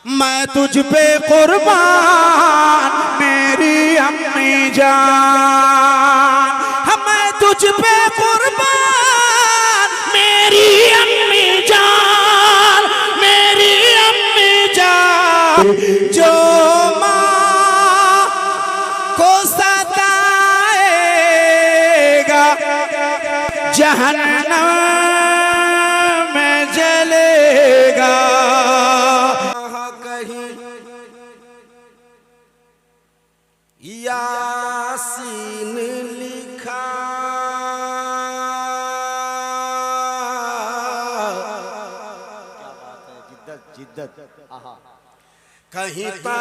मैं तुझ पे कुर्बान मेरी अम्मी जान, मैं तुझ पे कुर्बान मेरी अम्मी जान, मेरी अम्मी जान। जो माँ को सताएगा जहन्नम में जलेगा। यासीन लिखा क्या बात है, जिद्दत जिद्दत कहीं पर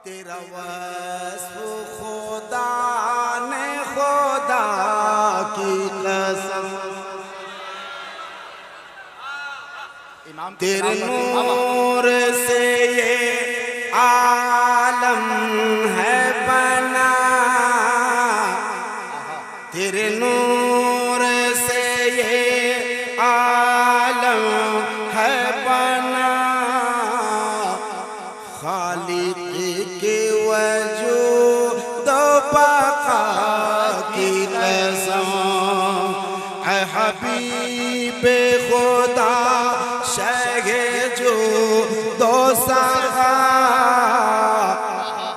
तेरा वस्फ खुदा ने खुदा की कसम, तेरे नूर से ये आलम है बना, तेरे नूर से ये आलम है बना। खालिक के वजूद बका की कसम, ऐ हबीब खुदा शगे जो दो सखा,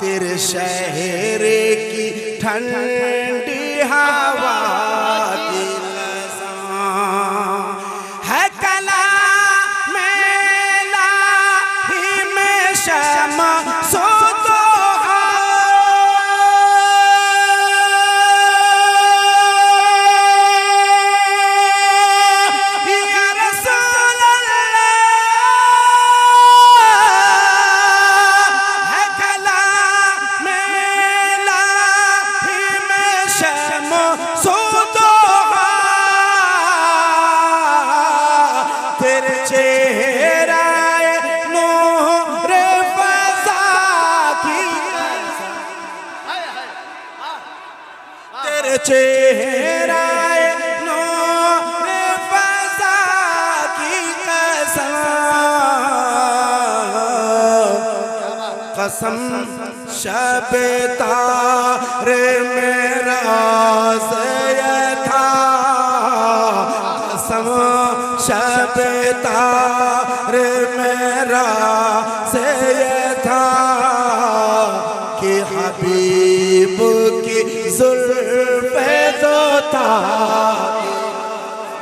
तेरे शहर की ठंडी हवा की कसम है। कला मेला ही में शमा सो चेहरा नूर फज़ा की कसम, कसम शब तारे मेरा से था, कसम शब तारे मेरा से था कि हबीब की जुल्फ़े तो था।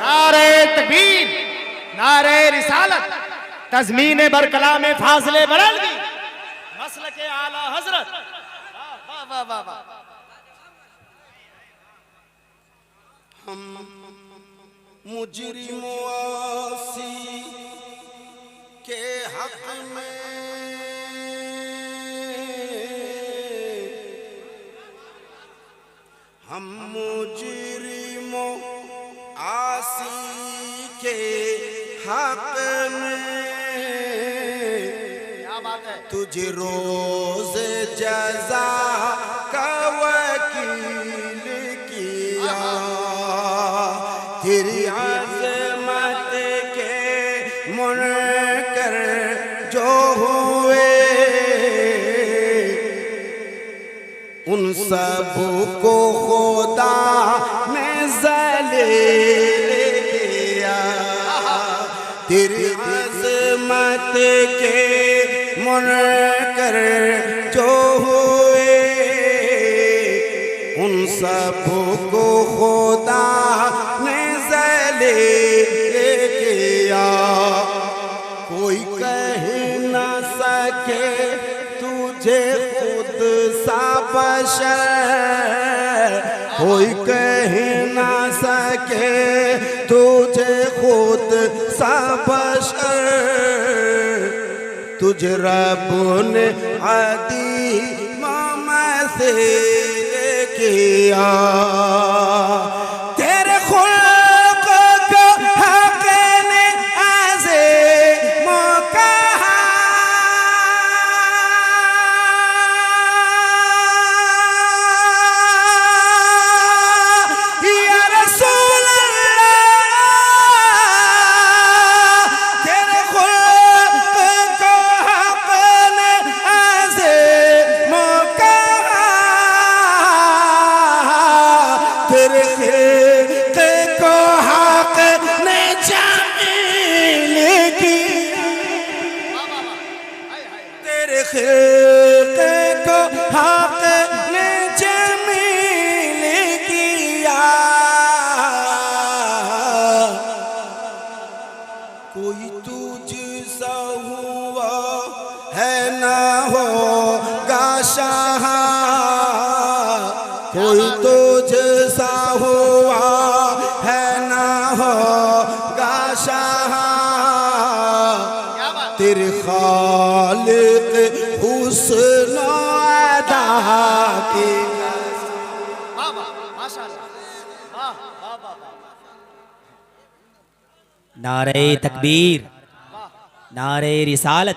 नारे तकबीर, नारे रिसालत, तज़मीन बरकला में फासले बरलगी, मसलके आला हजरत। वाह वाह वाह वाह। हम मुजरिमों आसी के हक में हम मुजरिमों आसी के हक में क्या बात है, तुझे रोज जज़ा का वकील किया, तेरी अज़मत के मुनकर जो हुए उन सब को खुदा ने ज़लील किया, तेरी अज़मत के मुनकर जो हुए उन सब को खुदा ने ज़लील किया। कोई कह न सके तुझे खुद सा बशर, कोई कह न सके तुझे खुद सा बशर, तुझे रब ने अदीम में से किया, तेरे खुल्क को हक़ ने अज़ीम कहा, तेरे खिलके को हक ने जामिल किया, तेरे खिलके को हक ने जामिल किया। कोई तुझ सा हुआ है ना होगा शाह, कोई तुझ सा हुआ है ना होगा शाह, तेरे खालिक हुस्न अदा की। नारे तकबीर, नारे रिसालत।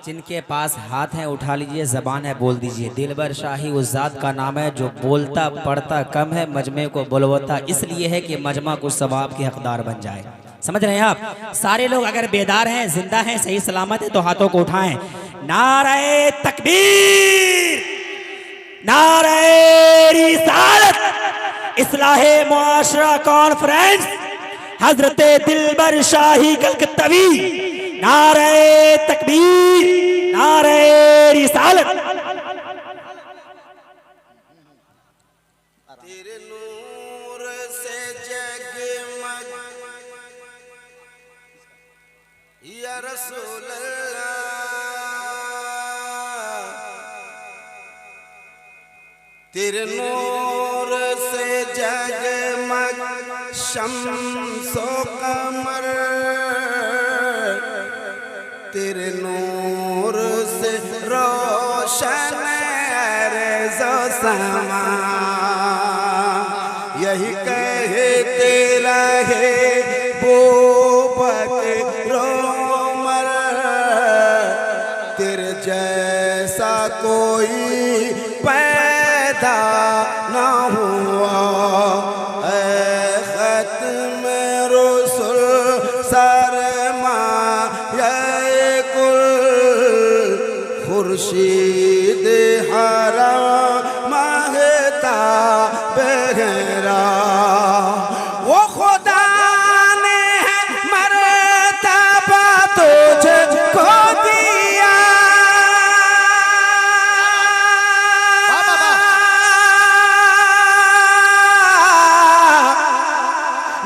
जिनके पास हाथ है उठा लीजिए, जबान है बोल दीजिए। दिलबर शाही उस जात का नाम है जो बोलता पढ़ता कम है, मजमे को बुलवाता इसलिए है कि मजमा कुछ सवाब के हकदार बन जाए। समझ रहे हैं आप? सारे लोग अगर बेदार हैं, जिंदा हैं, सही सलामत है तो हाथों को उठाएं। नारे तकबीर, नारे रिसालत। इस्लाहे मुआशरा कॉन्फ्रेंस हजरत दिलबर शाही कलकत्तवी। नारे तकबीर, नारे रिसालत। तेरे नूर से जगमग या रसूल अल्लाह, तेरे नूर से जगमग शम्सो कमर, तेरे नूर से रोशन अर्ज़ो समा, यही कहते रहे बूबकर उमर, तेरे जैसा कोई पैदा न हुआ, ख़त्म रसूल सरमाए कुल, खुर्शीद हरा महता बहरा, वो खुदा ने मर्तबा तुझको दिया,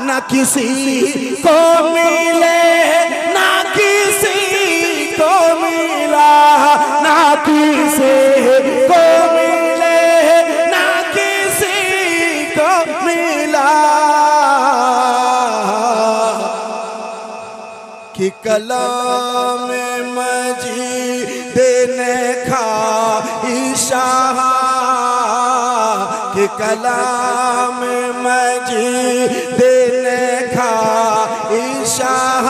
न किसी को मिले ना किसी को मिला, ना किसी को मिले ना किसी को मिला, कि कलाम मजीद ने खाई शाह, कि कलाम मजीद ने खाई शाह,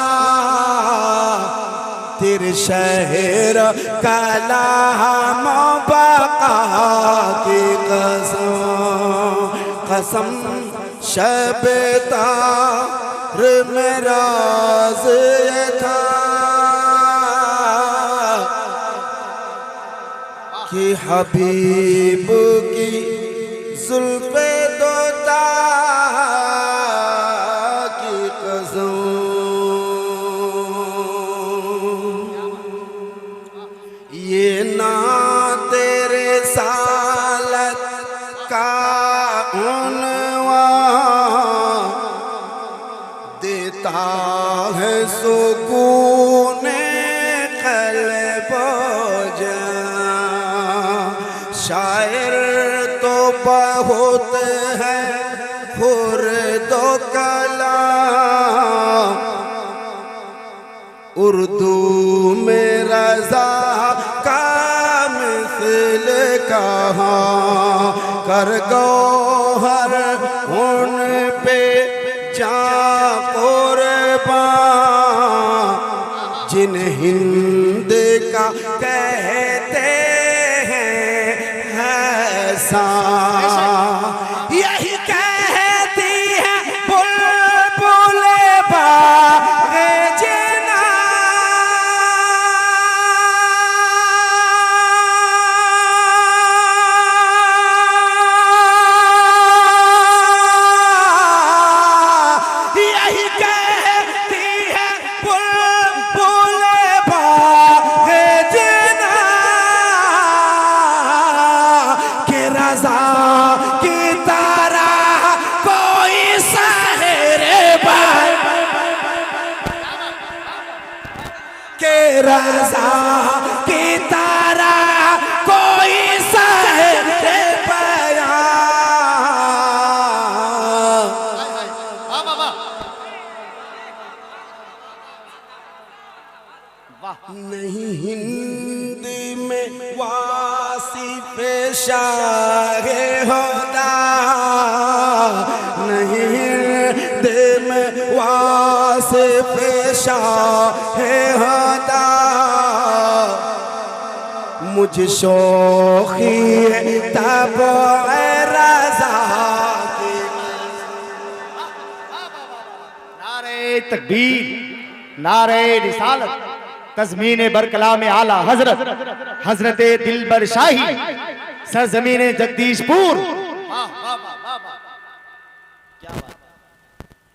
तेरे शहर कलाम बका की कसम, कसम शब तार मेरा ये था, कि हबीब की जुल्फ़े दोता की कसम, ये ना तेरे सालत का उन्वान देता है सुकून क़ल्ब जान, शायर तो बहुत है खुर्द कलाम, उर्दू में रज़ा का मिसल कहाँ, कर गौहर उन पे जा कुर्बान, जिन हिंद का कहते हैं यही कहती है बुलबुल बाग़े जना, रज़ा की तरह कोई सहरे बयां वाह वाह वाह वाह। नहीं हिंदी में वासिफ शाहे होता, नहीं हिंदी में वासिफ शाहे होता, मुझ शौखी तब रज़ा की। नारे तकबीर, नारे रिसालत, तज़मीन बरकला में आला हजरत हजरत दिलबर शाही सरजमीन जगदीशपुर।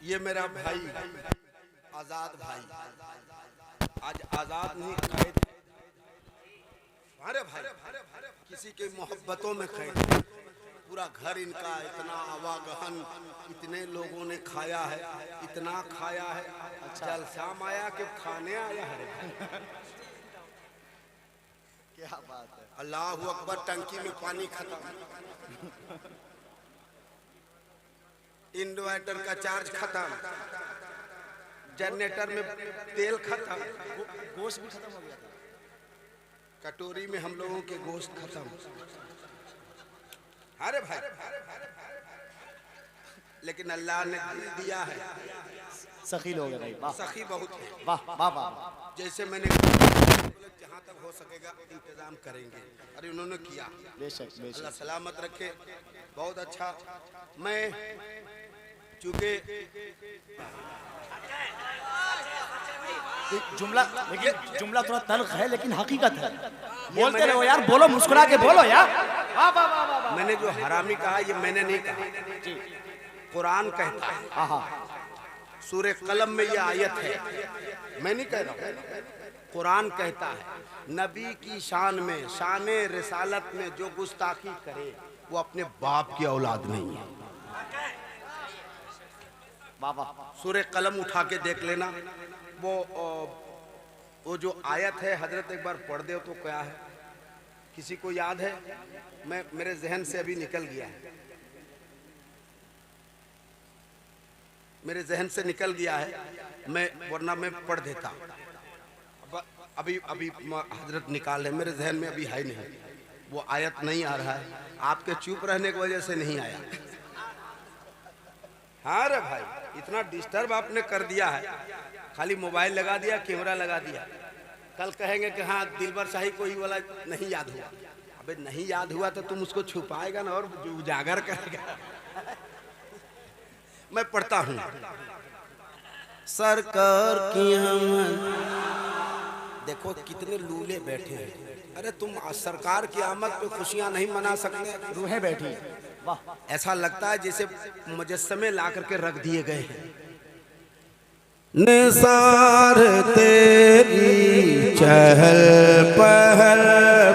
ये मेरा भाई आजाद भाई, आज आजाद नहीं कैद, अरे भाई किसी के मोहब्बतों में कैद। पूरा घर इनका इतना आवागहन, इतने लोगों ने खाया है, इतना खाया है। जलसा आया कि खाने आया है। क्या बात है। अल्लाह अकबर, टंकी में पानी खत्म, इन्वर्टर का चार्ज खत्म, जनरेटर में तेल खत्म, गोश्त भी खत्म हो गया था, कटोरी में हम लोगों के गोश्त खत्म। अरे भाई लेकिन अल्लाह ने दिया है, सखी लोग हैं भाई। वाह सखी बहुत है। वाह वाह वाह। जैसे मैंने जहाँ तक हो सकेगा इंतजाम करेंगे, अरे उन्होंने किया। बेशक बेशक। अल्लाह सलामत रखे। बहुत अच्छा। मैं चूँकि जुमला, लेकिन जुमला थोड़ा तल्ख है लेकिन हकीकत है। बोलते रहो यार, बोलो, मुस्कुरा के बोलो यार। वाह वाह वाह वाह। मैंने जो हरामी कहा ये मैंने नहीं कहा, कुरान कहता है। हाँ, सूरे कलम में ये आयत है, मैं नहीं कह रहा हूँ, कुरान कहता है नबी की शान में, शान रिसालत में जो गुस्ताखी करे वो अपने बाप की औलाद नहीं है। वाह वाह। सूरे कलम उठा के देख लेना, वो जो आयत है हजरत एक बार पढ़ दो तो क्या है, किसी को याद है? मैं मेरे जहन से अभी निकल गया है, मेरे जहन से निकल गया है, मैं वरना मैं पढ़ देता। अभी अभी हजरत निकाल है, मेरे जहन में अभी है नहीं, वो आयत नहीं आ रहा है, आपके चुप रहने की वजह से नहीं आया। हाँ रे भाई, इतना डिस्टर्ब आपने कर दिया है, खाली मोबाइल लगा दिया, कैमरा लगा दिया। कल कहेंगे कि हाँ दिलबर शाही को ही वाला नहीं याद हुआ। अबे नहीं याद हुआ तो तुम उसको छुपाएगा ना और उजागर करेगा। मैं पढ़ता हूँ। सरकार की हम, देखो कितने लूले बैठे हैं। अरे तुम सरकार की आमद पे खुशियां नहीं मना सकते, रूहें बैठी। वाह। ऐसा लगता है जैसे मुजस्समे ला करके रख दिए गए हैं। निसार तेरी चहल पहल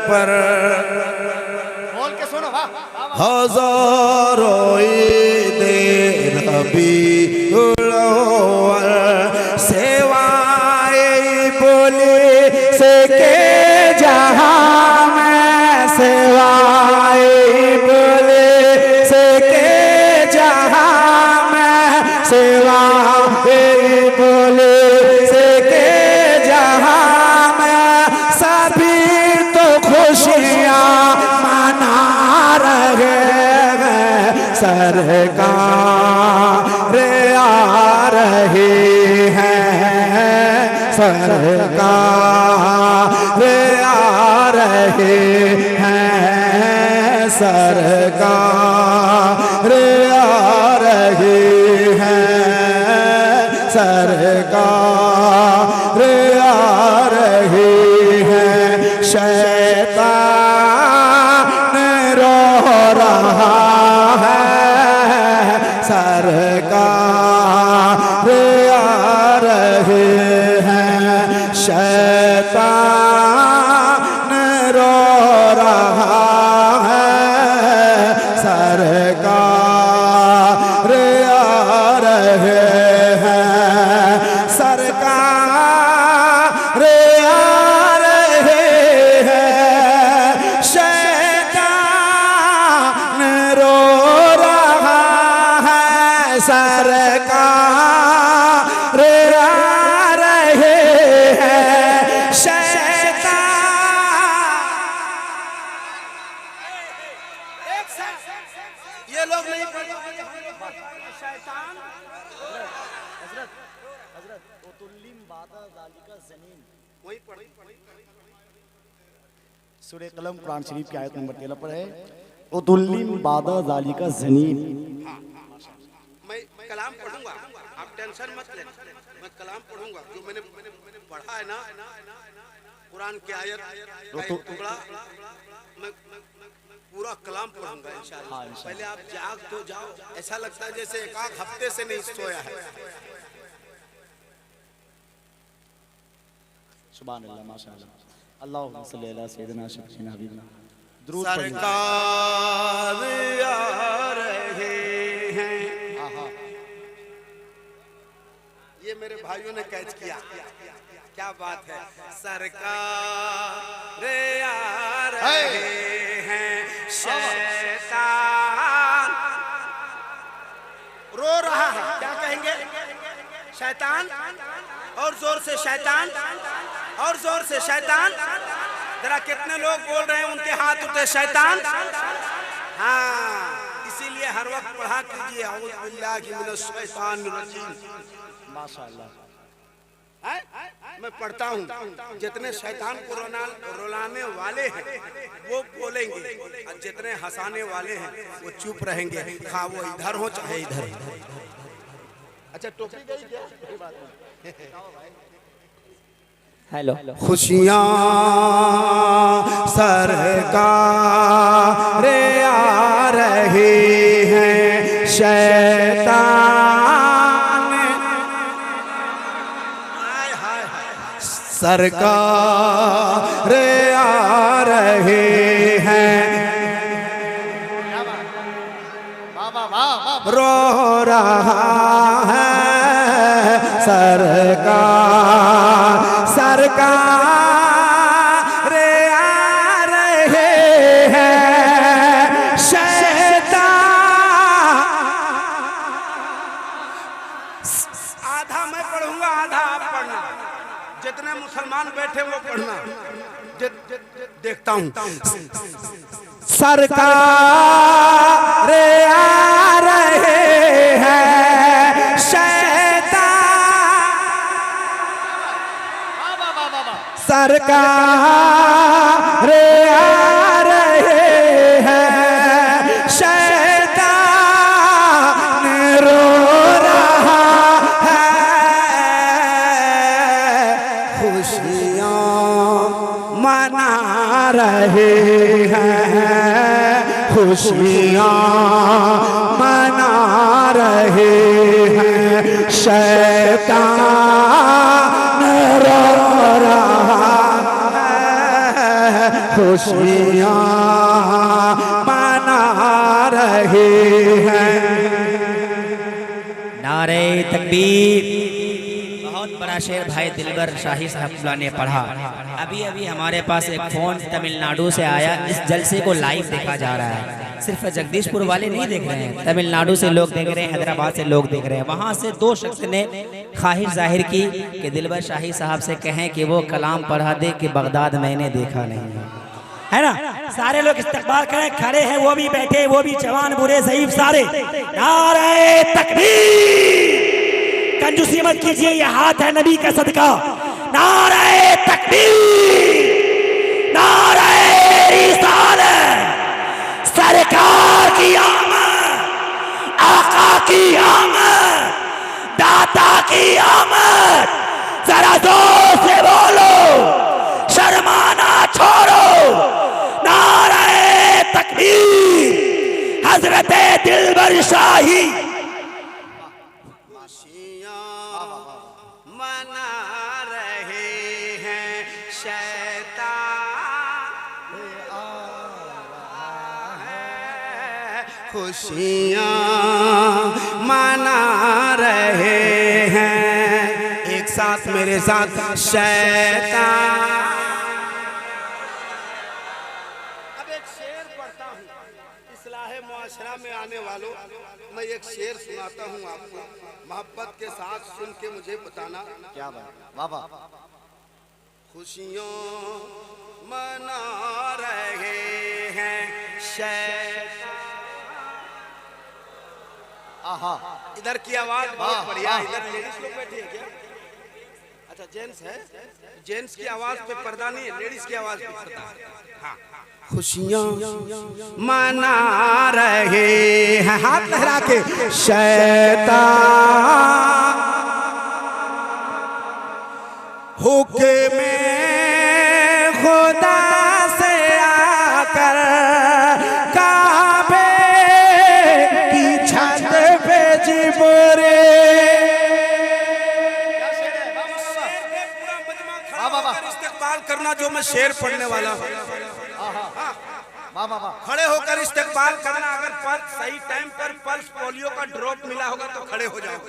पर बोल के सुनो। वाह। हजारों ईदे रबीउल अव्वल सेवाएं बोले से के जहां में, सेवाएं बोले से के जहां में, सेवाएं बोले से के जहां में, सभी तो खुशियां मना रहे हैं। सरकार आ रही है, सरकार आ रही है, सरकार आ रही है, सरकार आ रही है। शैतान रो रहा है, सरकार आ रही है, शैतान रो रहा है, सरकार आ रहे हैं, सरकार आ सरकार आ रहे हैं शैतान। ये लोग नहीं शैतान वही पढ़ी सूरह कलम कुरान शरीफ की आयत नंबर 13 पर है, उतुल्लिम बादा ज़ालिका ज़नीन। मैं कलाम पढ़ूंगा, आप टेंशन मत लेना, मैं कलाम पढ़ूंगा जो मैंने पढ़ा है ना, कुरान की आयत टुकड़ा, मैं पूरा कलाम पढ़ूंगा इंशाअल्लाह। पहले आप जाग तो जाओ, ऐसा लगता है जैसे एक आध हफ्ते से नहीं सोया है। सुभान अल्लाह, माशाअल्लाह। अल्लाहुम्मा सल्ली अला सय्यिदिना शफीना हबीबना। दुरूद सरकार आ रहे हैं। ये मेरे भाइयों ने कैच किया, क्या बात है। सरकार आ रहे हैं शैतान रो रहा है, क्या कहेंगे शैतान, और जोर से शैतान, और जोर से शैतान। जरा कितने लोग बोल रहे हैं उनके हाथ उठे शैतान। हाँ, इसीलिए हर वक्त पढ़ा कीजिए औज़ु बिल्लाहि मिनश शैतानिर रजीम। माशाअल्लाह, मैं पढ़ता हूँ, जितने शैतान को रुलाने वाले हैं वो बोलेंगे, और जितने हंसाने वाले हैं वो चुप रहेंगे, खा वो इधर हो चाहे इधर। अच्छा टोपी गई क्या? हेलो। खुशियाँ सरकार आ रहे हैं शैतान सरकार आ रहे हैं। रो रहा है सरकार, सरकार आ रहे हैं शैतान। आधा मैं पढ़ूंगा, आधा आप पढ़ना। जितने मुसलमान बैठे वो पढ़ना, देखता हूं। सरकार आ रहे हैं शैतान, सरकार आ रहे हैं शैतान रो रहा है। खुशियाँ मना रहे हैं, खुशियाँ मना रहे हैं शैतान रो रहा है। खुशियाँ मना रहे हैं। नारे तकबीर। बहुत बड़ा शेर भाई दिलबर शाही साहब ने पढ़ा। अभी अभी हमारे पास एक फोन तमिलनाडु से आया, इस जलसे को लाइव देखा जा रहा है। सिर्फ जगदीशपुर वाले नहीं देख रहे हैं, तमिलनाडु से लोग देख रहे हैं, हैदराबाद से लोग देख रहे हैं। वहाँ से दो शख्स ने ख्वाहिश जाहिर की कि दिलबर शाही साहब से कहें कि वो कलाम पढ़ा दे कि बगदाद मैंने देखा नहीं है ना। सारे लोग इस्तकबाल करें, खड़े हैं वो भी, बैठे वो भी, जवान बुरे ज़ईफ सारे। नारे तकबीर। कंजूसी मत कीजिए, ये हाथ है नबी का सदका। नारे तकबीर, नारे रिसालत, सरकार की आमद, आका की आमद, दाता की आमद। जरा जोर से बोलो, शर्माना छोड़ो। नारे तकबीर। हजरत दिलबर शाही मना रहे हैं शैतान आ रहा है। खुशियाँ मना रहे हैं। एक साथ मेरे साथ शैतान। अब एक शेर पढ़ता हूँ, इस्लाह मुआशरा में आने वालों, मैं मैं एक शेर सुनाता हूँ आपको, मोहब्बत के साथ सुन के मुझे बताना। क्या बात, वाह वाह। खुशियों मना रहे हैं आहा, इधर की आवाज बहुत बढ़िया। इधर लेडीज लोग बैठी है क्या? अच्छा जेंट्स है, जेंट्स की आवाज पे पर्दा नहीं है, लेडीज की आवाज पे पर्दा है। हाँ, खुशियाँ मना रहे हैं, हाथ लहरा के शैतान हुक्म खुदा से आकर काबे की छत पे इस्तेकबाल करना, जो मैं शेर पढ़ने वाला हूँ। खड़े होकर इस्तेकबाल करना। अगर पल्स सही टाइम पर पल्स पोलियो का ड्रॉप मिला होगा तो खड़े हो जाओ।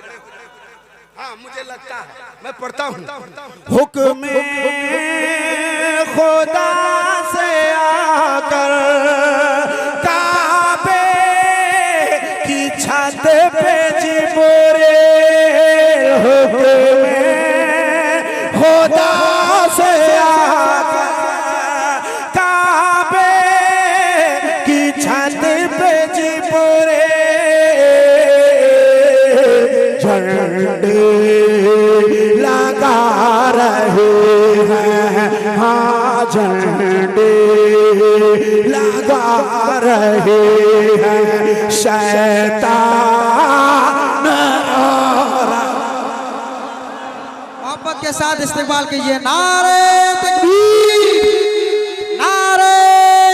हाँ मुझे लगता है, मैं पढ़ता हूँ। हुक्म खुदा से आकर काबे की छत पे जिब्रील, हुक्म खुदा से आकर काबे की छत पे जिब्रील झंडे लगा रहे हैं, हाँ झंडे लगा रहे हैं शैतान। मोहब्बत के साथ इस्तेमाल कीजिए। नारे तकबीर, नारे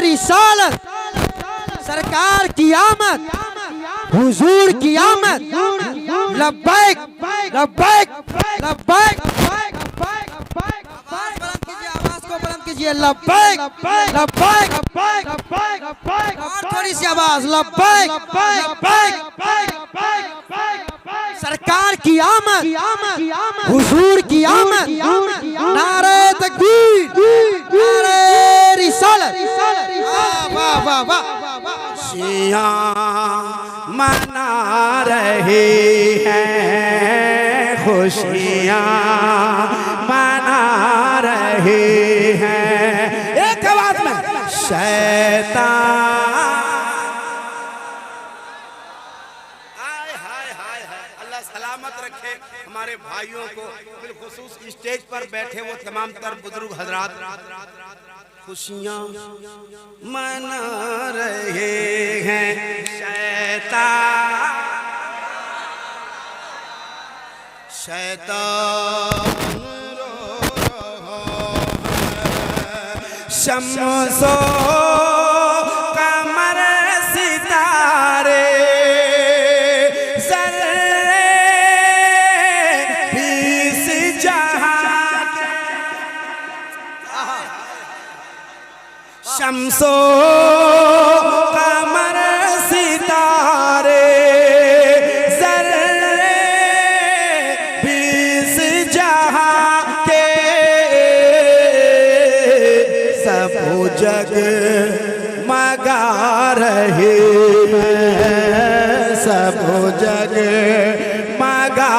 रिसालत, सरकार की आमद, हुजूर की आमद, लब्बैक लब्बैक लब्बैक। आवाज को बुलंद कीजिए, लब्बैक लब्बैक लब्बैक। और थोड़ी सी आवाज, लब्बैक लब्बैक। सरकार की आमद, हुजूर की आमद, नारे तकबीर, नारे रिसालत। वाह वाह वाह। खुशियाँ मना रहे हैं, खुशियाँ मना रहे हैं, एक आवाज में शैतान। हाय हाय हाय हाय, अल्लाह सलामत रखे हमारे भाइयों को, बिलखुसूस स्टेज पर बैठे वो तमाम तर बुजुर्ग हजरात। खुशियाँ मना रहे हैं शैतान, शैतान रो रहा है, शम्सो कमर सितारे ज़र्रे बीस जहां, शम्सो कमर सितारे ज़र्रे बीस जहां के, सब जग मगा रहे हैं, सब जग मगा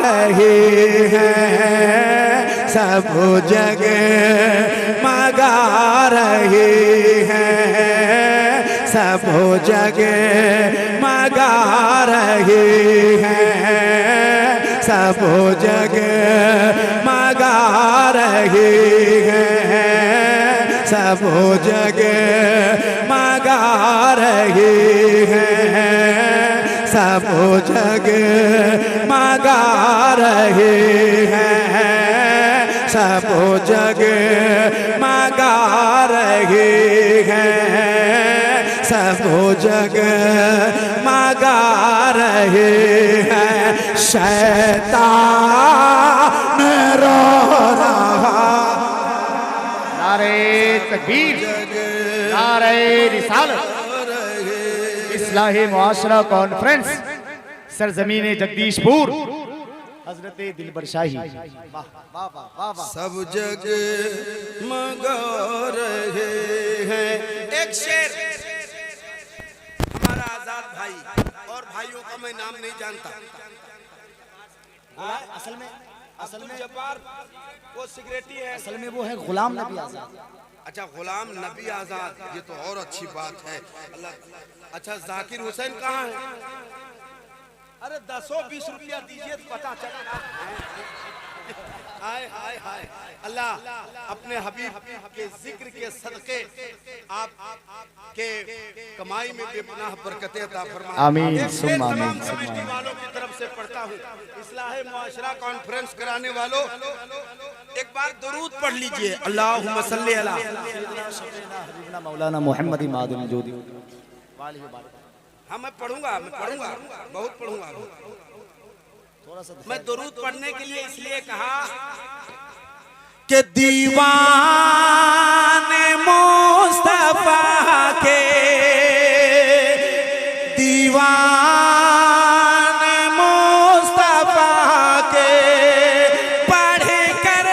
रहे हैं, सब जग मगा रहे हैं, सब जग मगा रहे हैं, सब जग मगा रहे हैं, सब जग मगा रहे हैं, सब जग मगा रहे हैं, सब जग मगा रहे हैं, सब जग मगा रहे हैं, शैतान रो रहा। नारे तकबीर, नारे रिसालत। इस्लाही मुआशरा कॉन्फ्रेंस सरजमीन जगदीशपुर, हजरत दिलबर शाही। सब जग मगा रहे हैं। एक शेर हमारा आजाद भाई और भाई भाइयों का मैं नाम नहीं जानता। असल में अब्दुल जब्बार वो सिगरेटी है। असल में वो है गुलाम नबी आजाद। अच्छा गुलाम नबी आजाद, ये तो और अच्छी बात है। अल्लाह। अच्छा जाकिर हुसैन कहाँ है? अरे 10-20 रुपया दीजिए तो पता चला। हाय हाय हाय अल्लाह अपने हबीब के जिक्र के सदके आप के कमाई में बेपनाह बरकतें अता फरमाए। आमीन, एक शेर सुम्मा तमाम आमीन, सुम्मा कमेटी वालों की तरफ से पढ़ता हूँ। इस्लाह मुआशरा कॉन्फ्रेंस कराने वालों एक बार दुरूद पढ़ लीजिए। अल्लाहुम्मा सल्ली अला हबीबना मौलाना मोहम्मद मादुल जोदी। हाँ मैं पढ़ूंगा बहुत पढ़ूंगा। थोड़ा सा मैं दुरूद पढ़ने के लिए इसलिए कहा कि दीवाने मुस्तफा के दीवाने मुस्तफा के पढ़ कर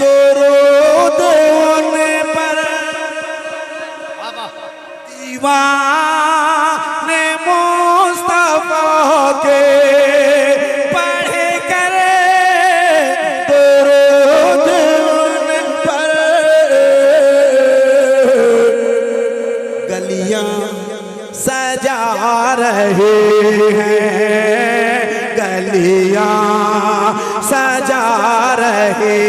दुरूद उन पर दीवाने मुस्तफा के पढ़ कर दुरूद उन पर गलियां सजा रहे हैं, गलियां सजा रहे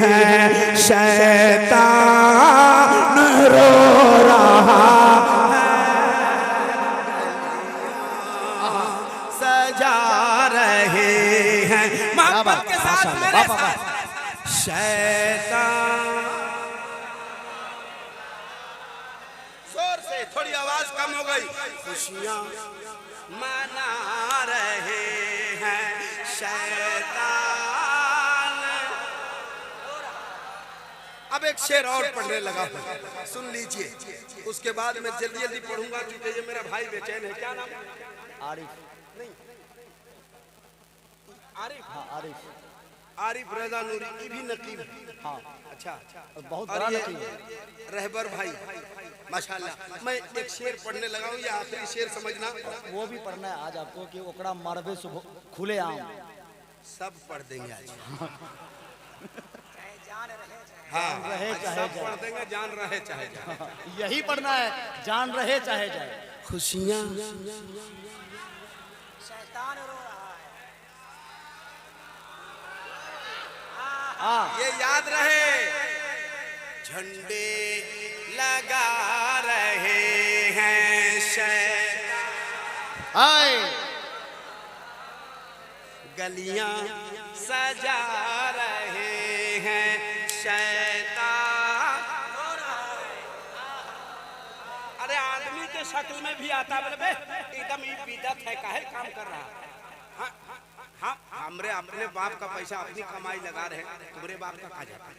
हैं, शैतान रो रहा सजा रहे हैं मोहब्बत के साथ मेरे साथ शैतान। जोर से थोड़ी आवाज कम हो गई। खुशियां मना रहे हैं शैतान। अब एक शेर और पढ़ने लगा हूं, सुन लीजिए। उसके बाद मैं जल्दी जल्दी पढ़ूंगा क्योंकि ये मेरा भाई बेचैन है। क्या नाम? आरिफ। नहीं आरिफ। हाँ आरिफ। आरिफ रजा नूरी की भी नकीब। हाँ अच्छा बहुत और बड़ा ये नकीब है। रहबर भाई माशाल्लाह। मैं एक शेर पढ़ने लगा हूँ, ये आखिरी शेर समझना। वो भी पढ़ना है आज आपको कि ओकरा मरबे सुबह खुले आम। सब पढ़ देंगे आज। हाँ रहे आज चाहे सब जाए। पढ़ देंगे, जान रहे चाहे जाए। यही पढ़ना है, जान रहे चाहे जाए। खुशियाँ ये याद रहे, झंडे लगा रहे हैं आए गलियां सजा रहे हैं शैतान। अरे आदमी के शक्ल में भी आता बोले बे एकदम ये बिदत है, काहे काम कर रहा है। हाँ, हाँ, हमरे अपने बाप का पैसा अपनी कमाई लगा रहे, तुम्हारे बाप का कहा जाता है।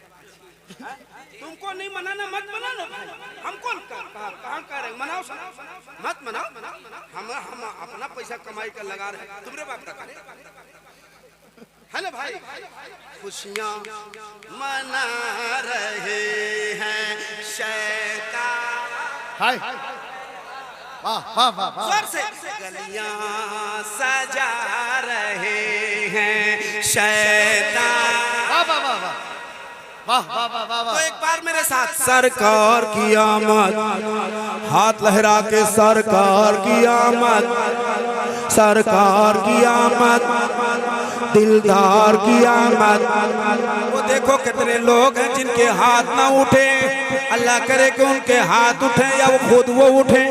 हाँ? तुमको नहीं मनाना मत मनाना, हम कौन कहाँ कह रहे मनाओ मत मनाओ। हम अपना पैसा कमाई कर लगा रहे, तुम्हारे बाप का करे है ना भाई। खुशियाँ मना रहे हैं शैतान। हाय वाह वाह वाह वाह। जोर से गलियां सजा रहे हैं शैतान। वाह वाह वाह वाह वाह वाह वाह वाह तो एक बार मेरे साथ सरकार की आमद, हाथ लहरा के सरकार की आमद, सरकार की आमद, दिलदार की आमद। वो देखो कितने लोग हैं जिनके हाथ ना उठे, अल्लाह करे कि उनके हाथ उठे या वो खुद वो उठे।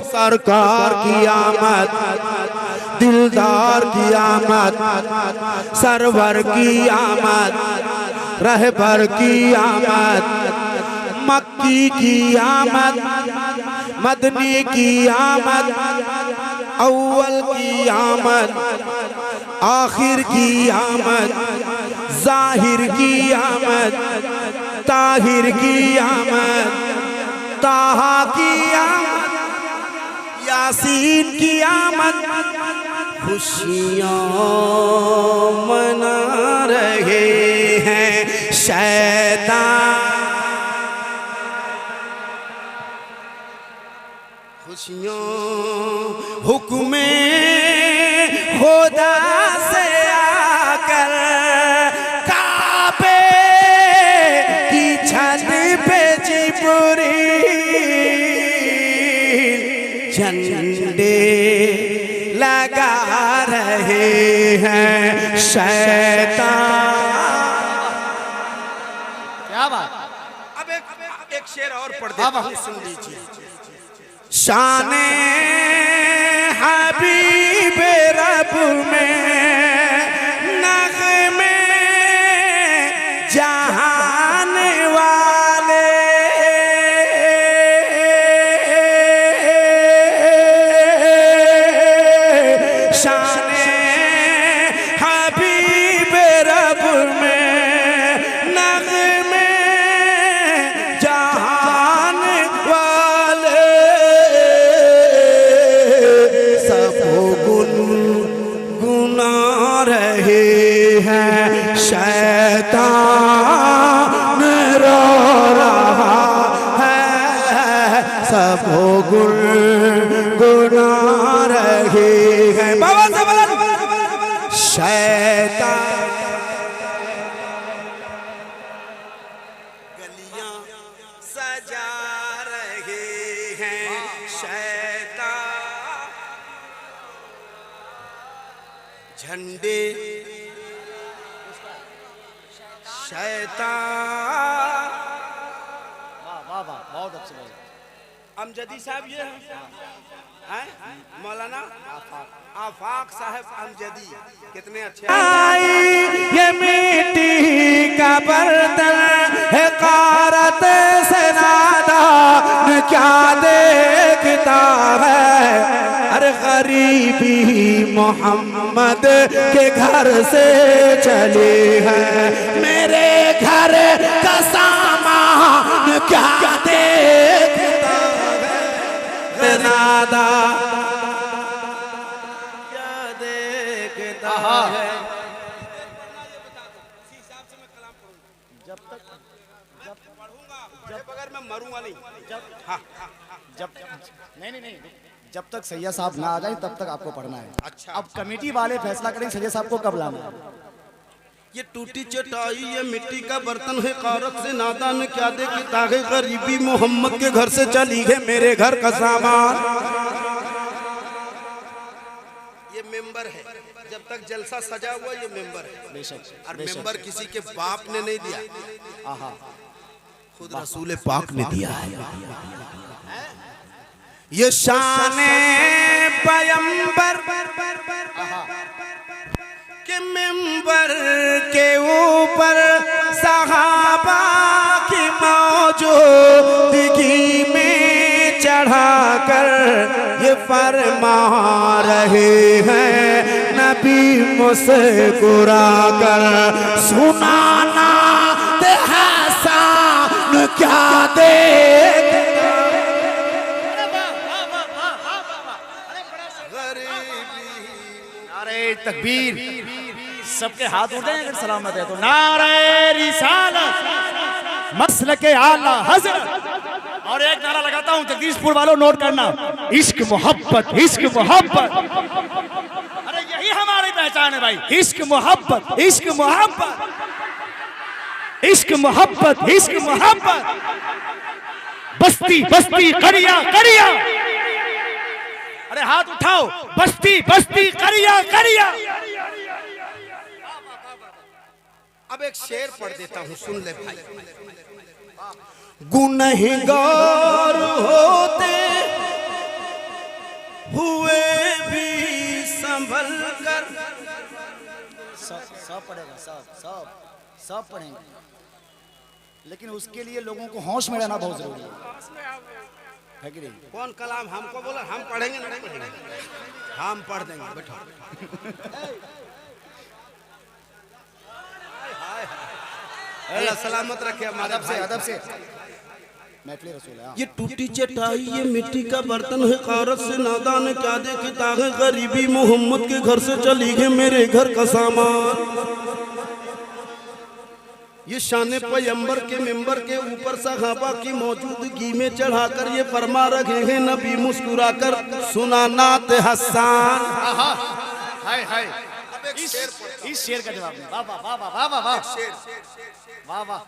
सरकार की आमद, दिलदार की आमद, सरवर की आमद, रहबर की आमद, मक्की की आमद, मदनी की आमद, अव्वल की आमद, आखिर की आमद, जाहिर की आमद, ताहिर की आमद, ताहा की आमद, यासीन की आमद। खुशियाँ मना रहे हैं शैतान। खुशियाँ लगा रहे हैं शैतान। क्या बात। अब एक शेर और पढ़ देता हूं, सुन लीजिए। शाने हबीब रब में नग़मे जहान वाले, शाने हबीब रब में नग़मे जहान वाले, सब गुनगुना रहे हैं शैतान रो रहा है, सब गुनगुना रहे हैं। बाबा से बोला शैतान। गलियां सजा रहे हैं शैतान, झंडे शैतान। वाह वाह वाह, बहुत अच्छे बोले। अमजदी साहब ये हैं मौलाना आफाक साहब अमजदी, कितने अच्छे। ये मिट्टी का बर्तन है कारत से नादान क्या देखता है, अरे गरीबी मोहम्मद के घर से चली है, मेरे घर का सामान क्या देखता है, नादा क्या देखता है। जब तक अगर मैं मरूंगा नहीं, जब नहीं जब तक सैयद साहब ना आ जाए तब तक आपको पढ़ना है। अच्छा। अब कमेटी वाले फैसला करें सैयद साहब को कब लाना है। ये टूटी चटाई ये मिट्टी का बर्तन है कारत से नादान क्या देखता है, गरीबी मोहम्मद के घर से चली है, मेरे घर का सामान। ये मेंबर है, जब तक जलसा सजा हुआ ये मेंबर है। बेशक और मेंबर किसी के बाप ने नहीं दिया, आहा, खुद रसूल पाक ने दिया है। ये शाने पैगंबर के मेंबर के ऊपर सहाबा की मौजूदगी में चढ़ाकर ये फरमा रहे हैं नबी मुस्कुरा कर, सुनाना ते हसन क्या देख। नारे तकबीर, सबके हाथ उठे अगर सलामत है तो। नारे रिसालत, मसलके आला हज़रत। और एक नारा लगाता हूं जगदीशपुर वालों, नोट करना, इश्क मोहब्बत, इश्क मोहब्बत। अरे यही हमारी पहचान है भाई, इश्क मोहब्बत, इश्क मोहब्बत, इश्क मोहब्बत, इश्क मोहब्बत। बस्ती बस्ती करिया करिया, अरे हाथ उठाओ, बस्ती बस्ती करिया करिया। अब एक शेर पढ़ देता हूँ, सुन ले भाई। गुनहगार होते हुए भी संभल कर, सब पढ़ेगा, सब पढ़ेंगे, लेकिन उसके लिए लोगों को होश में रहना बहुत जरूरी है कि नहीं? कौन कलाम हमको बोला, हम पढ़ेंगे नहीं पढ़ेंगे, हम पढ़ देंगे, बैठो। अल्लाह सलामत रखे हमारे भाई। अदब से महफिल रसूल है। ये टूटी चटाई ये मिट्टी का बर्तन है कारत से नादान क्या देखता है, गरीबी मोहम्मद के घर से चली है, मेरे घर का सामान। ये शान पैगंबर के मेंबर के ऊपर सहाबा की मौजूदगी में चढ़ाकर ये फरमा रखे हैं नबी मुस्कुराकर, सुना नात हसन। हाय हाय, इस शेर का जवाब नहीं। वाह वाह वाह वाह वाह वाह वाह वाह।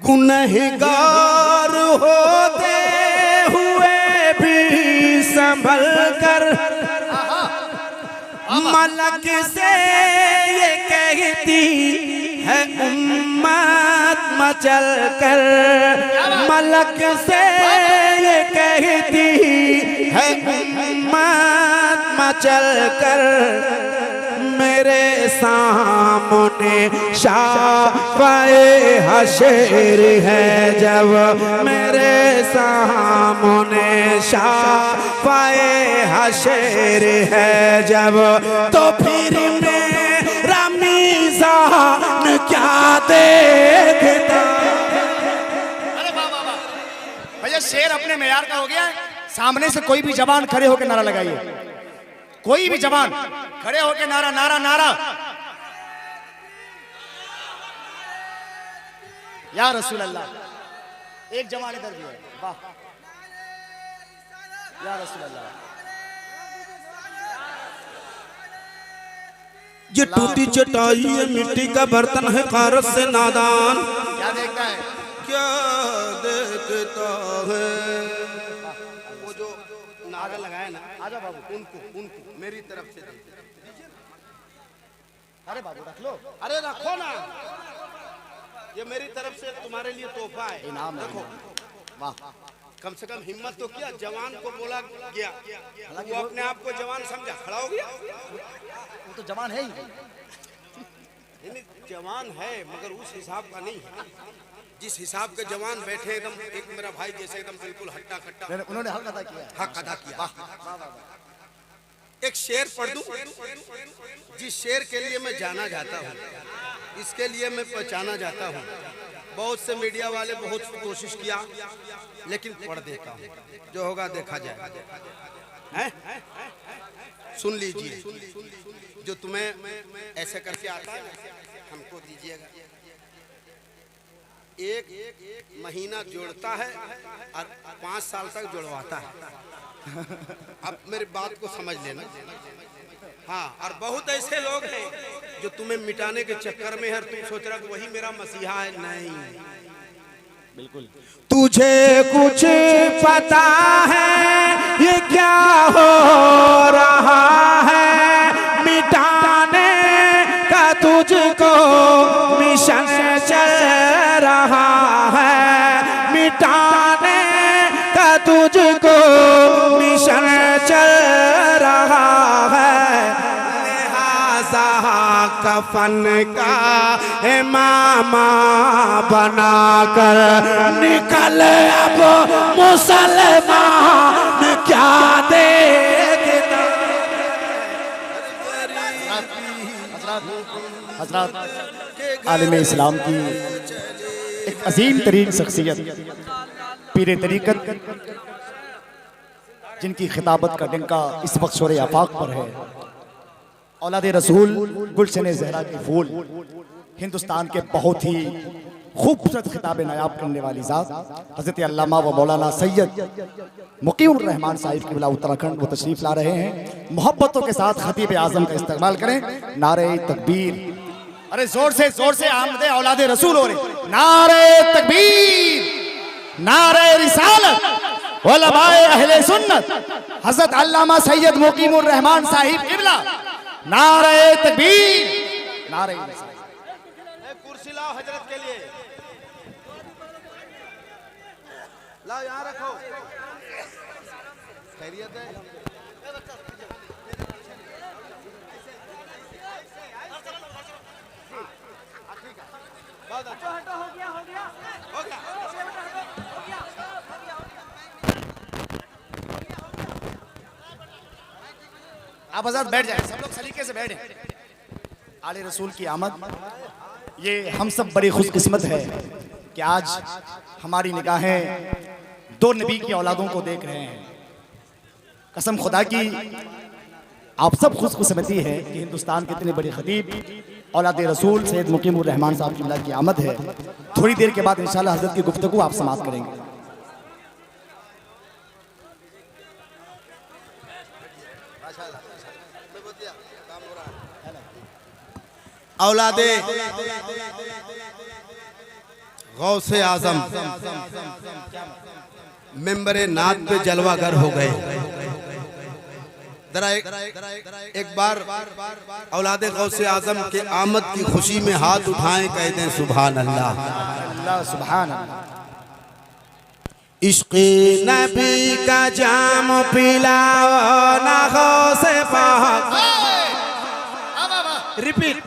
गुनहगार होते हुए भी संभल कर मलक से ये कहती है उम्मत मचल कर, मलक से ये कहती है उम्मत मचल कर, मेरे सामने शाफ़ाए हशर है जब, मेरे सामने शाफ़ाए हशर है जब, तो फिर मेरा मीज़ान क्या देखता। अरे वाह वाह वाह भैया, शेर अपने मेयार का हो गया है। सामने से कोई भी जवान खड़े होकर नारा लगाइए, कोई भी जवान खड़े होकर नारा नारा नारा, या रसूल अल्लाह। एक जवान इधर भी है, वाह, या रसूल अल्लाह। ये टूटी चटाई है, मिट्टी का बर्तन है, कारत से नादान क्या देखता है, क्या देखता है। वो जो नारा लगाया ना, आजा बाबू, उनको उनको मेरी तरफ से दीजिए। अरे बाबू रख लो, अरे रखो ना, ये मेरी तरफ से तुम्हारे लिए तोहफा है, इनाम रखो। वाह, कम से कम हिम्मत तो किया, जवान को बोला गया, वो अपने आप को जवान समझा, खड़ा हो गया। वो तो जवान है ही। नहीं, जवान है मगर उस हिसाब का नहीं है जिस हिसाब के जवान बैठे एकदम। एक मेरा भाई जैसे एकदम बिल्कुल हट्टा कट्टा, उन्होंने हक अदा किया, हक अदा किया। एक शेर पढ़ दूं, जिस शेर के लिए मैं जाना जाता हूँ, इसके लिए मैं पहचाना जाता हूँ। बहुत से मीडिया वाले बहुत कोशिश किया, लेकिन पढ़ देता हूँ, जो होगा देखा जाएगा। हैं? सुन लीजिए, जो तुम्हें ऐसे करके आता है हमको दीजिएगा। एक महीना जोड़ता है और 5 साल तक जुड़वाता है। अब मेरी बात को समझ लेना। हाँ, और बहुत ऐसे लोग हैं जो तुम्हें मिटाने के चक्कर में है, तुम सोच रहा कि वही मेरा मसीहा है। नहीं, बिल्कुल। तुझे कुछ पता है ये क्या हो रहा है, मिटाने का तुझको मिशन चल रहा है, मिटाने का तुझको मिशन चल रहा है। लिहाजा कफन का इमामा बनाकर निकल अब मुसलमान क्या देखता। हजरत आलिम इस्लाम की एक अजीम तरीन शख्सियत पीर तरीकत, जिनकी खिताबत का डंका इस वक्त शोरे आफाक पर है। औलाद रसूल, गुलशन ज़हरा के फूल, हिंदुस्तान के बहुत ही खूबसूरत खिताब नायाब करने वाली ज़ात हज़रत अल्लामा व मौलाना सैयद मुकीमुर रहमान साहिब क़िबला उत्तराखंड वो तशरीफ़ ला रहे हैं। मोहब्बतों के साथ खतीब आज़म का इस्तेमाल करें। नारे तकबीर, अरे जोर से आमदे औलाद रसूल हो रहे। नारे तकबीर, नारे रिसालत, उलमाए अहले सुन्नत, हज़रत अल्लामा सैयद मुकीमुर रहमान साहिब क़िबला। नारे तकबीर, नारे रिसालत। कुर्सी लाओ हजरत के लिए, लाओ यहाँ रखो। खैरियत है? बहुत अच्छा, हो गया। आप आजाद बैठ जाए, सब लोग सलीके से बैठे। आले रसूल की आमद, ये हम सब बड़ी खुशकिस्मत है कि आज हमारी निगाहें दो नबी की औलादों को देख रहे हैं। कसम खुदा की आप सब खुशकिस्मती है कि हिंदुस्तान के इतने बड़े खतीब औलाद रसूल सैयद मुकीमुर रहमान साहब क़िबला की आमद है। थोड़ी देर के बाद इंशाअल्लाह हज़रत की गुफ्तगू आप समाप्त करेंगे। औलादे गौसे आजम मेंबरे नात पे जलवागर हो गए। जरा एक बार औलादे गौसे आजम के आमद की खुशी में हाथ उठाएं, कह दें सुभान अल्लाह। अल्लाह सुभान अल्लाह। इश्क़े नबी का जाम पिलाओ ना गौसे पाक। रिपीट।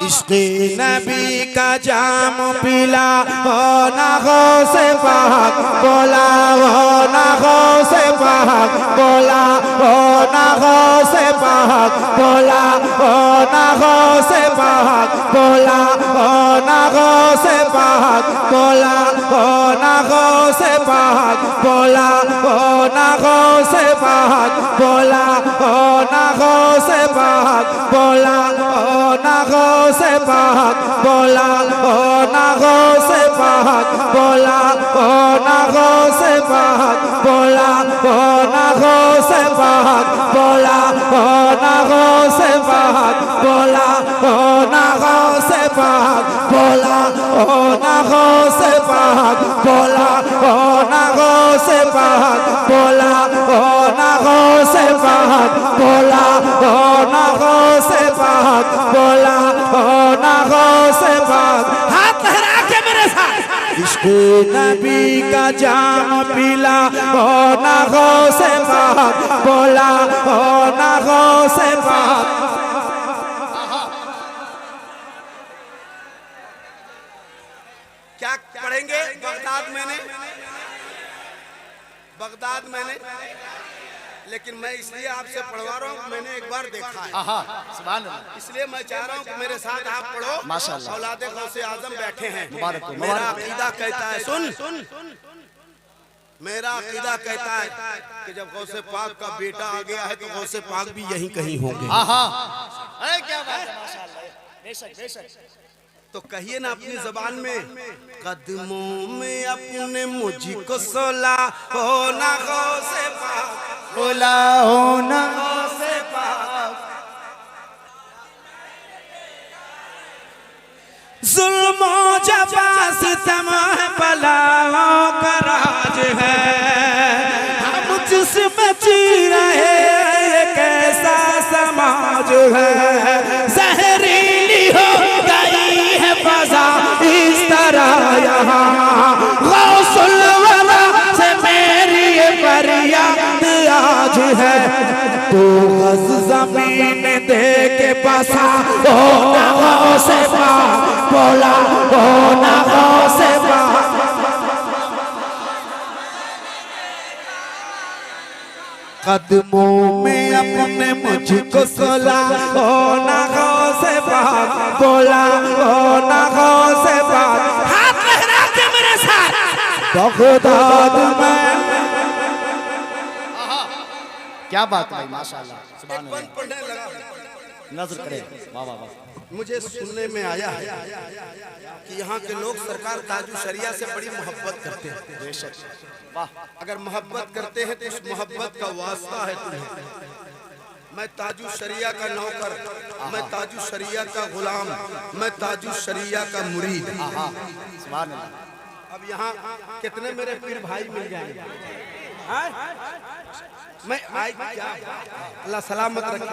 इश्क़े नबी का जाम पिलाओ ना गौसे पाक, बोला हो ना गौसे पाक, बोला हो ना गौसे पाक, बोला हो ना गौसे पाक, बोला हो ना गौसे पाक, बोला हो ना गौसे पाक, बोला हो ना गौसे पाक, बोला हो ना गौसे पाक, बोला हो ना गौसे पाक, बोला हो ना गौसे पाक, बोला हो ना गौसे पाक, बोला हो ना गौसे पाक, बोला हो ना गौसे पाक, बोला हो ना गौसे पाक, बोला हो ना गौसे पाक, बोला हो ना गौसे पाक, बोला हो ना गौसे पाक, बोला हो ना गौसे पाक, बोला हो ना गौसे पाक। हाथ लहरा के मेरे साथ। इश्क़े नबी का जाम पिला हो ना गौसे पाक, बोला हो ना गौसे पाक। क्या पढ़ेंगे? बगदाद मैंने लेकिन मैं इसलिए आपसे पढ़वा रहा हूँ, मैंने एक बार देखा है। सुभान अल्लाह। इसलिए मैं चाह रहा हूँ कि मेरे साथ आप पढ़ो। माशाअल्लाह। औलादे गौसे आजम बैठे हैं। मुबारक हो, मेरा मुबारक हो। अकीदा कहता है, सुन मेरा अकीदा कहता है कि जब गौसे पाक का बेटा आ गया है तो गौसे पाक भी यहीं कहीं होंगे। क्या बात है, माशाअल्लाह। बेशक बेशक। तो कहिए ना अपनी जबान में, कदमों में अपने मुझको सोला हो ना गौसे पाक, बोला हो ना गौसे पाक। जुल्मो जफा सितम बलाओं का राज है, हम जिसमें जी रहे ये कैसा समाज है। जहरीली हो गई है फजा इस तरह यहाँ, गौसुल वरा से मेरी ये फरियाद आज है। तो गज जमीन दे के बसा हो ना गौसे पाक, बोला हो ना गौसे पाक। कदमों में अपने मुझको सोला हो ना गौसे पाक, बोला हो ना गौसे पाक। हाथ लहरा के मेरे साथ। बगदाद में क्या बात है भाई, माशाअल्लाह सुभान अल्लाह। नजर करे, वाह वाह वाह। मुझे सुनने में आया है कि यहाँ के लोग सरकार ताजु शरिया से बड़ी मोहब्बत करते हैं। बेशक, वाह। अगर मोहब्बत करते हैं तो इस मोहब्बत का वास्ता है तुम्हें। मैं ताजु शरिया का नौकर, मैं ताजु शरिया का गुलाम, मैं ताजु शरिया का मुरीद। सुभान अल्लाह। अब यहाँ कितने मेरे पीर भाई मिल जाएंगे। मैं आई क्या, अल्लाह सलामत रखे।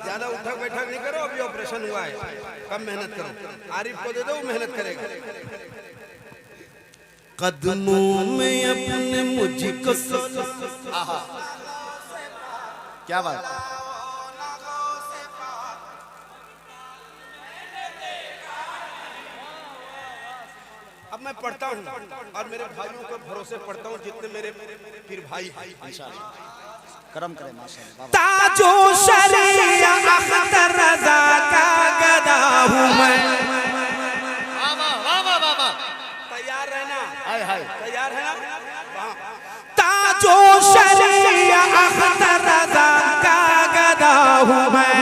ज्यादा उठक बैठक नहीं करो, अभी ऑपरेशन हुआ है, कम मेहनत करो। आरिफ को दे दो, मेहनत करेगा। कदमों में अपने मुझको क्या बात। अब मैं पढ़ता हूँ और मेरे भाइयों को भरोसे पढ़ता हूँ, जितने मेरे पीर भाई हैं। करम करे माशाअल्लाह। ताजो शरिया अख्तर रज़ा का गदा हूँ मैं। तैयार रहना, तैयार है ना। ताजो शरिया अख्तर रज़ा का गदा हूँ मैं,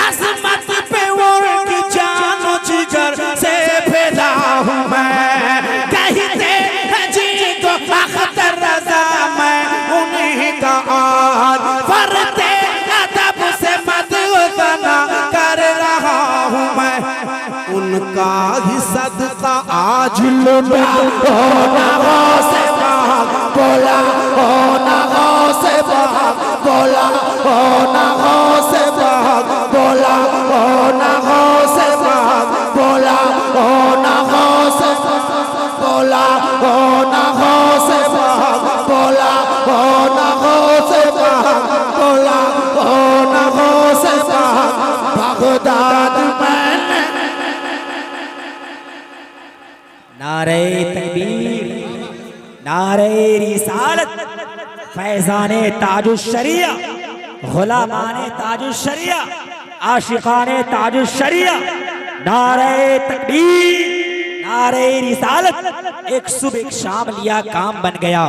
अज़मत पे उनकी जानो जिगर से फिदा हूँ मैं। कहते हैं जी को अख्तर रज़ा, मैं उन्हीं का आज फरते अदब से मदना कर रहा हूँ मैं। उनका ही सदका आज लुटा हो ना गौसे पाक, बोला हो ना गौसे पाक, बोला हो ना गौसे पाक, बोला हो ना गौसे पाक, बोला हो ना गौसे पाक, बोला हो ना गौसे पाक, बोला हो ना गौसे पाक, बोला हो ना गौसे पाक। बगदाद मैंने नारे तकबीर, नारे रिसालत, फैजाने ताजुश्शरिया, गुलामाने ताजुश्शरिया, आशिकाने ताजुश्शरिया। नारे तकबीर, नारे रिसालत। एक सुबह एक शाम लिया काम बन गया,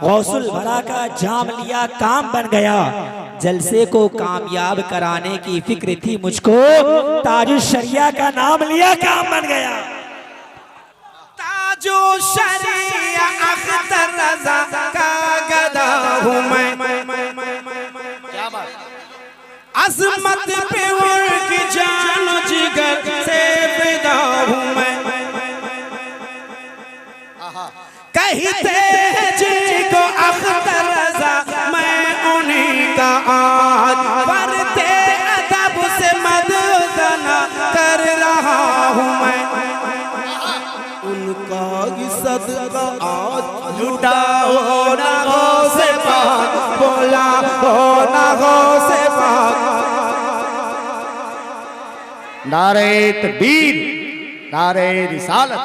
गौसुल भरा का जाम लिया काम बन गया। जलसे को कामयाब कराने की फिक्र थी मुझको, ताजुश्शरिया का नाम लिया काम बन गया। ताजुश्शरिया अख्तर रज़ा का गदा हूँ मैं, क्या बात, अज़मत पे उनकी जान जिगर से फिदा हूँ मैं। कहते हैं जिनको अख्तर रज़ा, मैं उन्हीं का आज पढ़ते अदब से मददना कर रहा हूँ मैं। उनका ही सदका आज लुटाओ ना गौसे पाक, बोला हो ना गौसे पाक। नारे तकबीर, नारे रिसालत,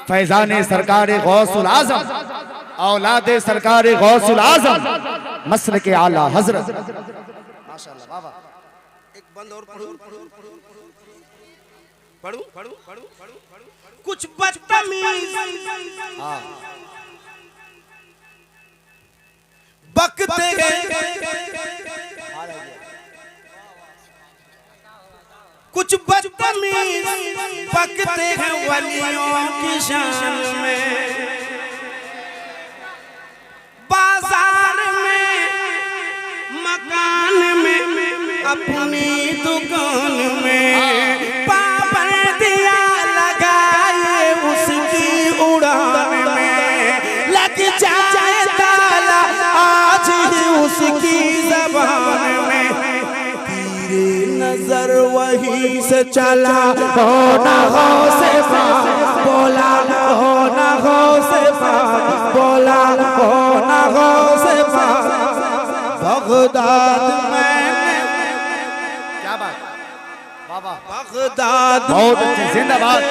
फैजाने सरकार गौसुल आजम, औलादे सरकार गौसुल आजम, मसलके आला हजरत। माशाअल्लाह बाबा। एक बंद और पढ़ूं, पढ़ूं, पढ़ूं, पढ़ूं, पढ़ूं। कुछ बदतमीज बकते कुछ बदतमीज बकते हैं वलियों की शान में, बाजार में, मकान में, अपनी दुकान में, पाबंदियां लगाए उसकी उड़ान में, लग जाए ताला आज ही उसकी जबान में। नजर वहीं से चला हो ना गौसे पाक, बोला हो ना गौसे पाक, बोला हो ना गौसे पाक। बगदाद मैंने, क्या बात बाबा, बगदाद बहुत अच्छे, जिंदाबाद।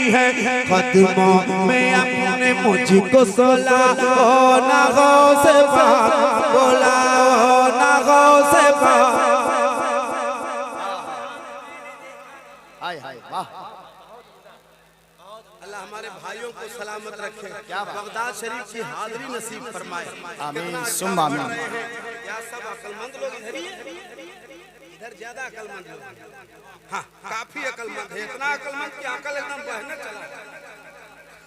है कदमों में अपने मुझको सोला हो ना गौसे पाक, बोला हो ना गौसे पाक। हाय हाय वाह। अल्लाह हमारे भाइयों को सलामत रखे, बगदाद शरीफ की हाज़िरी नसीब फरमाए। आमीन सुम्मा आमीन। या सब अक्लमंद लोग इधर ही हैं, इधर ज्यादा अक्लमंद लोग, हाँ काफी अक्लमंद है, इतना अक्लमंद कि अकल एकदम बहने चला।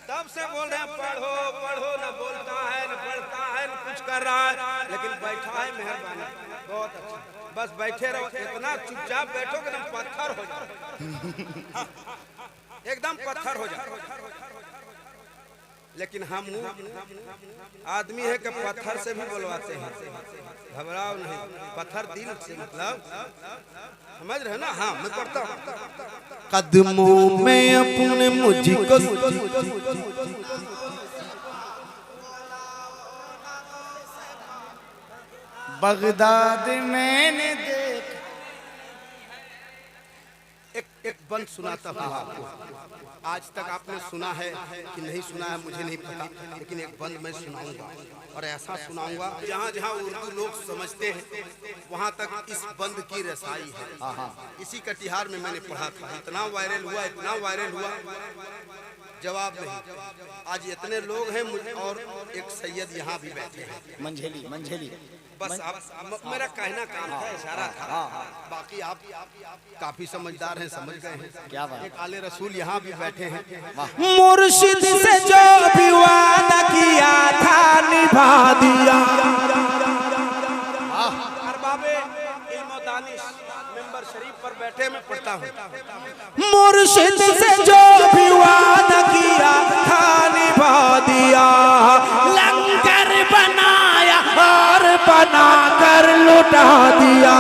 तब से बोल रहे हैं पढ़ो पढ़ो, न बोलता है न पढ़ता है न कुछ कर रहा है, लेकिन बैठा है, मेहरबानी बहुत अच्छा, बस बैठे रहो, इतना चुपचाप बैठो कि एकदम पत्थर हो जाए, एकदम पत्थर हो जाए। लेकिन हम आदमी है कि पत्थर से भी बोलवाते हैं, घबराओ नहीं, पत्थर दिल से, मतलब समझ रहे ना। हाँ मैं पढ़ता हूँ। कदमों में अपने मुझको बगदाद मैंने देख। एक बंद सुनाता हूँ आपको, आज तक आपने सुना है कि नहीं सुना है मुझे नहीं पता, लेकिन एक बंद मैं सुनाऊंगा और ऐसा सुनाऊंगा जहाँ जहाँ उर्दू लोग समझते हैं वहाँ तक इस बंद की रसाई है। इसी कटिहार में मैंने पढ़ा था, इतना वायरल हुआ, इतना वायरल हुआ, जवाब नहीं। आज इतने लोग हैं और एक सैयद यहाँ भी बैठे हैं, मंझेली मंझेली। बस आप मेरा कहना काम था, इशारा था, बाकी आप काफी समझदार हैं, समझ गए हैं। क्या बात। एक आले रसूल यहाँ भी बैठे हैं। मुर्शिद से जो भी वादा किया था निभा दिया। अरबाबे इल्म व दानिश मेंबर शरीफ पर बैठे, मैं पढ़ता हूँ। मुर्शिद से जो भी वादा किया था निभा दिया, लंगर बनाया बना कर लुटा दिया,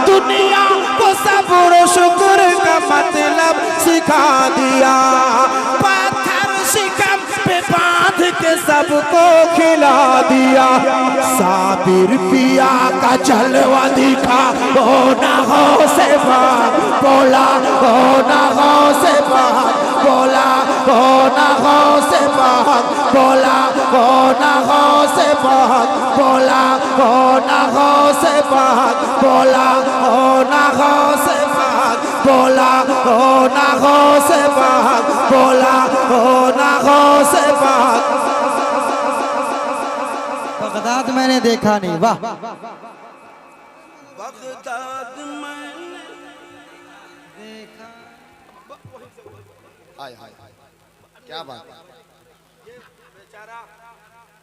दुनिया को सब्र शुक्र का मतलब सिखा दिया, पत्थर शिकम पे बांध के सबको खिला दिया, साबिर पिया का जलवा दिखा, हो ना हो से बात बोला, हो ना हो से बात बोला, हो ना हो से बात बोला, हो ना हो से बात बोला, हो ना हो से बात बोला, हो ना हो से बात बोला, हो ना हो से बात बोला, हो ना हो से बात। बगदाद मैंने देखा नहीं, वाह। बगदाद मैंने हाय हाय क्या बात है। बेचारा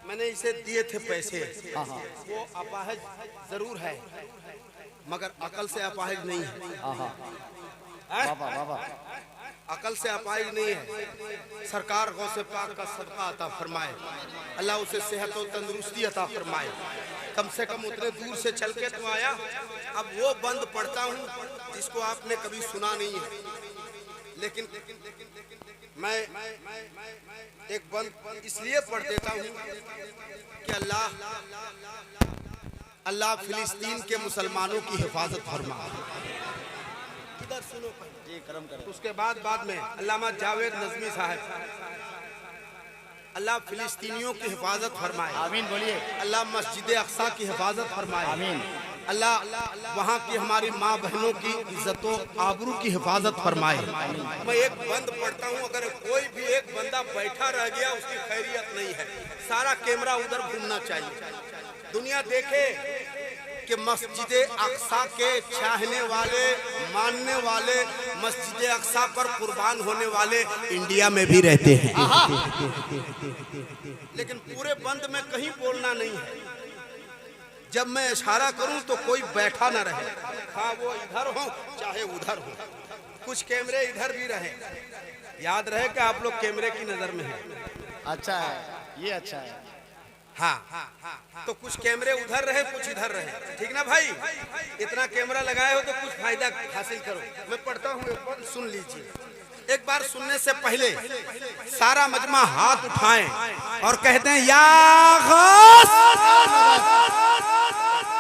मैंने इसे दिए थे पैसे, वो अपाहिज जरूर है मगर अकल से अपाहिज नहीं है। बाबा बाबा अकल से अपाहिज नहीं है। सरकार गौसे पाक का सदका अता फरमाए, अल्लाह उसे सेहत और तंदुरुस्ती अता फरमाए। कम से कम उतने दूर से चल के तो आया। अब वो बंद पढ़ता हूँ जिसको आपने कभी सुना नहीं है, लेकिन मैं एक बंद इसलिए पढ़ देता हूँ कि अल्लाह फिलिस्तीन के मुसलमानों की हिफाजत फरमा। इधर सुनो जी, करम करें। उसके बाद में अल्लामा जावेद नज़मी साहब, अल्लाह फिलिस्तीनियों की हिफाजत फरमाए, आमीन बोलिए। अल्लाह मस्जिद अक्सा की हिफाजत फरमाए, आमीन। अल्लाह वहाँ की हमारी माँ बहनों की इज्जत आबरू की हिफाजत फरमाए। मैं एक बंद पढ़ता हूँ, अगर कोई भी एक बंदा बैठा रह गया उसकी खैरियत नहीं है। सारा कैमरा उधर घूमना चाहिए, दुनिया देखे कि मस्जिद अक्सा के चाहने वाले, मानने वाले, मस्जिद अक्सा पर कुर्बान होने वाले इंडिया में भी रहते हैं। लेकिन पूरे बंद में कहीं बोलना नहीं है। जब मैं इशारा करूं तो कोई बैठा ना रहे, हाँ वो इधर हो चाहे उधर हो। कुछ कैमरे इधर भी रहे, याद रहे कि आप लोग कैमरे की नजर में हैं। अच्छा है, ये अच्छा है। हाँ, तो कुछ कैमरे उधर रहे, कुछ इधर रहे, ठीक ना भाई? इतना कैमरा लगाए हो तो कुछ फायदा हासिल करो। मैं पढ़ता हूँ, एक बार सुन लीजिए। एक बार सुनने से पहले सारा मजमा हाथ उठाएं और कहते हैं या गौस।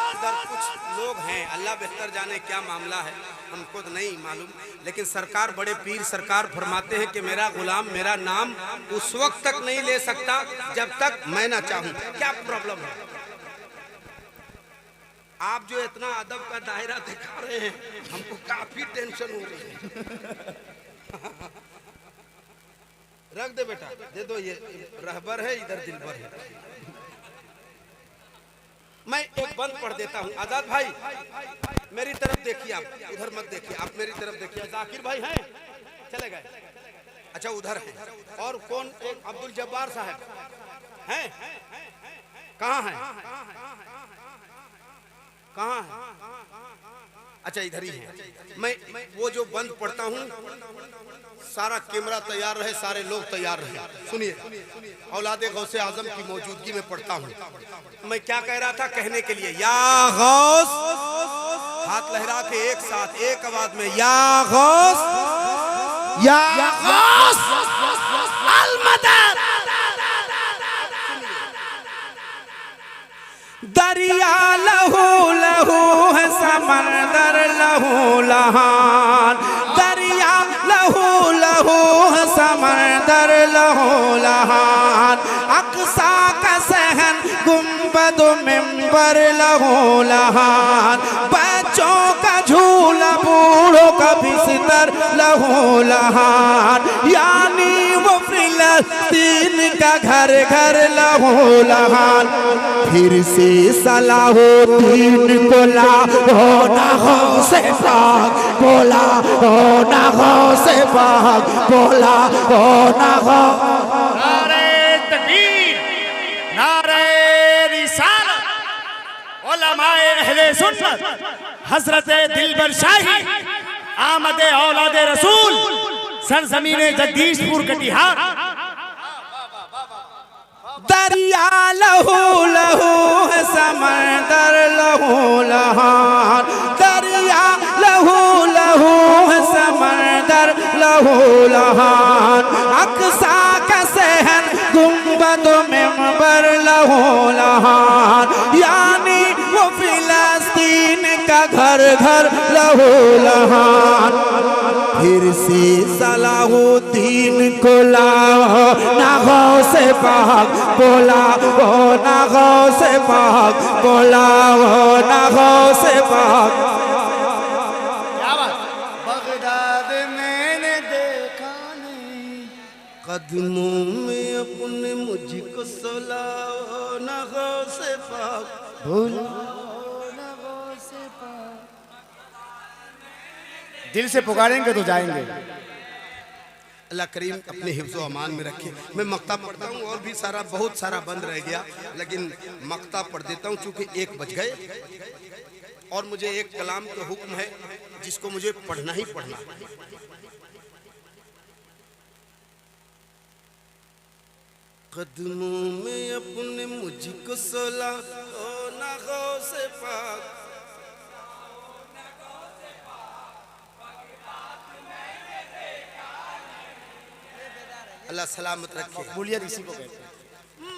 इधर कुछ लोग हैं, अल्लाह बेहतर जाने क्या मामला है, हमको तो नहीं मालूम, लेकिन सरकार, बड़े पीर सरकार फरमाते हैं कि मेरा गुलाम मेरा नाम उस वक्त तक नहीं ले सकता जब तक मैं ना चाहूं। क्या प्रॉब्लम है? आप जो इतना अदब का दायरा दिखा रहे हैं, हमको काफी टेंशन हो रही है। रख दे बेटा, दे दो, ये रहबर है, इधर दिलबर है। मैं एक बंद पढ़ देता हूँ। आजाद भाई मेरी तरफ देखिए, आप उधर मत देखिए, आप मेरी तरफ देखिए। जाकिर भाई हैं, चले गए, अच्छा उधर हैं। और कौन? एक अब्दुल जब्बार साहब हैं, कहाँ हैं? कहाँ हैं? अच्छा इधर ही है। मैं वो जो बंद पढ़ता हूँ, सारा कैमरा तैयार रहे, सारे लोग तैयार रहे। सुनिए, औलादे गौसे आजम की मौजूदगी में पढ़ता हूँ। मैं क्या कह रहा था कहने के लिए? या गौस, हाथ लहरा के एक साथ एक आवाज में या गौस, या गौस अल मदद। दरिया लहू लहू है, समंदर लहू लहान, दरिया लहू लहू है, समंदर लहू लहान, अक्सा का सहन गुंबद मिंबर लहू लहान, बच्चों का झूला बूढ़ों का बिस्तर लहू लहान, यानी वो फिलिस्तीन का घर घर लहू लहान। फिर से सलाहुद्दीन को ला, हो ना हो से पाक बोला, हो ना हो से पाक बोला, हो ना हो। नारे तकबीर, नारे रिसालत, उलमाए अहले सुन्नत, हजरत दिलबर शाही, आमदे औलादे रसूल, सरजमीने जगदीशपुर कटिहार। दरिया लहू लहू है समंदर लहू लहान, दरिया लहू लहू है समंदर लहू लहान, अक्सा का सहन गुंबद मिंबर लहू लहान, यानी वो फिलिस्तीन का घर घर लहू लहान। फिर से सलाहुद्दीन को लाओ नागों से पाक बोला, ओ नागों से पाक बोला, ओ नागों से पाक। बगदाद मैंने देखा नहीं, कदमों में अपने मुझको सुलाओ नागों से पाक बोला। दिल से पुकारेंगे तो जाएंगे। अल्लाह करीम अपने हिफ्ज़ो अमान में रखे। मैं मक्ता पढ़ता हूँ और भी सारा बहुत सारा बंद रह गया, लेकिन मक्ता पढ़ देता हूँ चूँकि 1 बज गए और मुझे एक कलाम का हुक्म है जिसको मुझे पढ़ना ही पढ़ना। कदमों में अपने मुझको सुला ओ नागों से पाक, अल्लाह सलामत रखे। मकबूलियत इसी को कहते हैं।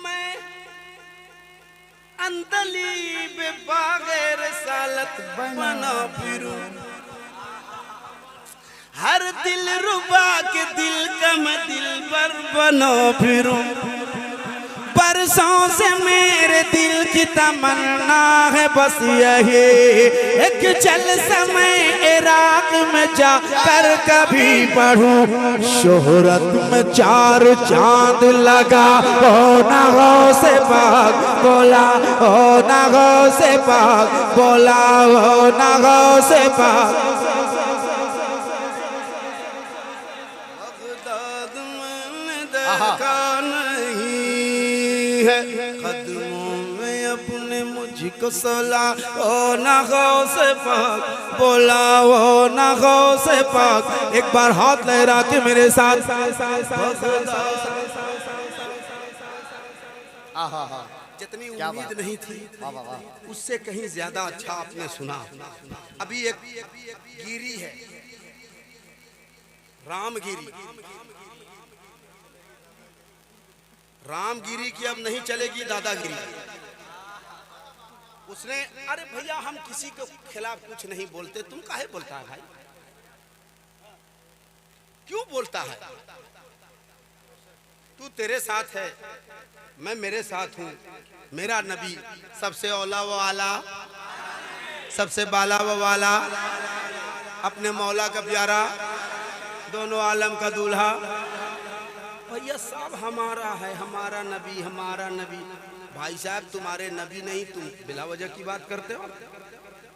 मैं अंदलीब बागैर सालत बना फिरूं, हर दिल रुबा के दिल का मैं दिल पर बना फिरूं, बरसों से मेरे दिल की तमन्ना है बस यही एक चल समय इराक में जाकर कभी पढ़ूं, शोहरत में 4 चांद लगा, ओ नागों से पाक बोला, ओ नागों से पाक बोला, ओ नागों से पाक। बगदाद मैंने देखा नहीं है, कदमों में अपने मुझको सुला, ओ नागों से पाक बोला, ओ नागों से पाक। एक बार हाथ लहरा के मेरे साथ। जितनी उम्मीद नहीं थी उससे कहीं ज्यादा अच्छा आपने सुना। अभी एक गिरी है, रामगिरी। रामगिरी की अब नहीं चलेगी दादागिरी। उसने अरे भैया हम किसी के खिलाफ कुछ नहीं बोलते, तुम काहे बोलता है भाई, क्यों बोलता है? तू तेरे साथ है, मैं मेरे साथ हूँ। मेरा नबी सबसे औला व आला, सबसे बाला व वाला, अपने मौला का प्यारा, दोनों आलम का दूल्हा। भैया सब हमारा है, हमारा नबी, हमारा नबी। भाई साहब तुम्हारे नबी नहीं, तुम बिला वजह की बात करते हो।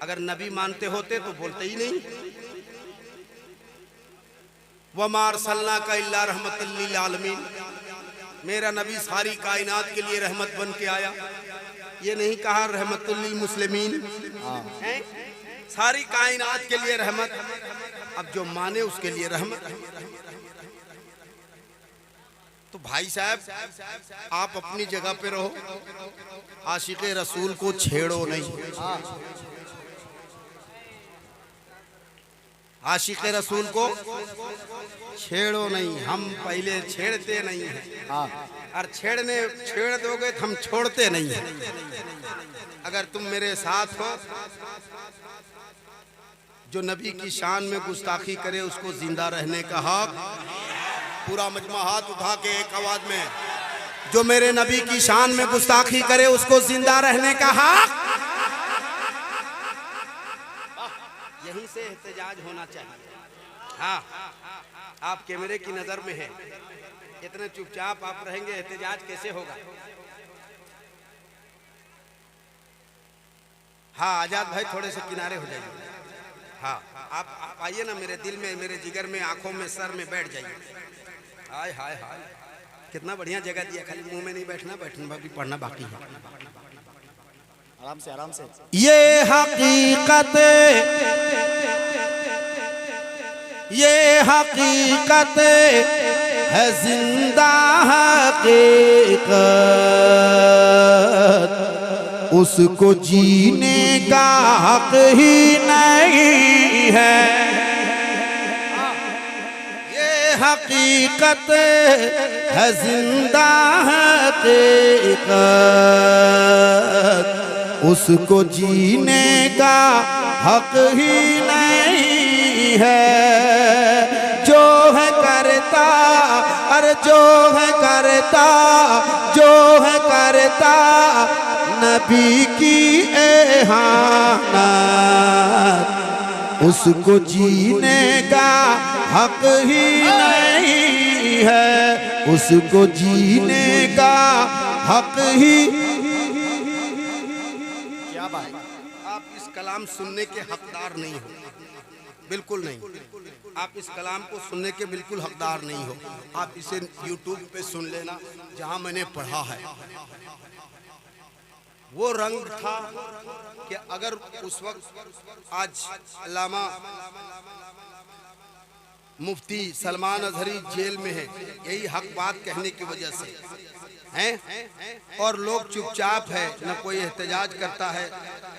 अगर नबी मानते होते तो बोलते ही नहीं। वमा अरसलना का इल्ला रहमतल लिल आलमीन, मेरा नबी सारी कायनात के लिए रहमत बन के आया। ये नहीं कहा रहमतुल लिल मुस्लिमीन, सारी कायनात के लिए रहमत। अब जो माने उसके लिए रहमत। तो भाई साहब आप अपनी जगह पे रहो, आशिक़े रसूल को छेड़ो नहीं। आशिक़े रसूल को छेड़ो नहीं। हम पहले छेड़ते नहीं हैं, और छेड़ दोगे तो हम छोड़ते नहीं हैं। अगर तुम मेरे साथ हो, जो नबी की शान में गुस्ताखी करे उसको जिंदा रहने का हक। पूरा मजमा हाथ उठा के एक आवाज में, जो मेरे नबी की शान में गुस्ताखी करे उसको जिंदा रहने का हक। यहीं से एहतजाज होना चाहिए। हाँ, आप कैमरे की नजर में हैं, इतने चुपचाप आप रहेंगे, एहतजाज कैसे होगा? हाँ आजाद भाई थोड़े से किनारे हो जाइए। हाँ आप आइए ना, मेरे दिल में, मेरे जिगर में, आंखों में, सर में बैठ जाइए। हाय हाय हाय, कितना बढ़िया जगह दिया। खाली मुंह में नहीं बैठना, बैठना भी पढ़ना बाकी है। आराम से आराम से। ये हकीकत, ये हकीकत है जिंदा हकीकत, उसको जीने का हक ही नहीं है। ये हकीकत है जिंदा हकीकत, उसको जीने का हक ही नहीं है। जो है करता, अरे जो है करता, जो है करता नबी की एहानत, उसको जीने का हक ही नहीं है, उसको जीने का हक ही। क्या बात, आप इस कलाम सुनने के हकदार नहीं हो, बिल्कुल नहीं। आप इस कलाम को सुनने के बिल्कुल हकदार नहीं हो। आप इसे YouTube पे सुन लेना जहां मैंने पढ़ा है। वो रंग था कि अगर उस वक्त, आज अल्लामा मुफ्ती सलमान अजहरी जेल में है, यही हक बात कहने की वजह से हैं, और लोग चुपचाप है, न कोई एहतजाज करता है,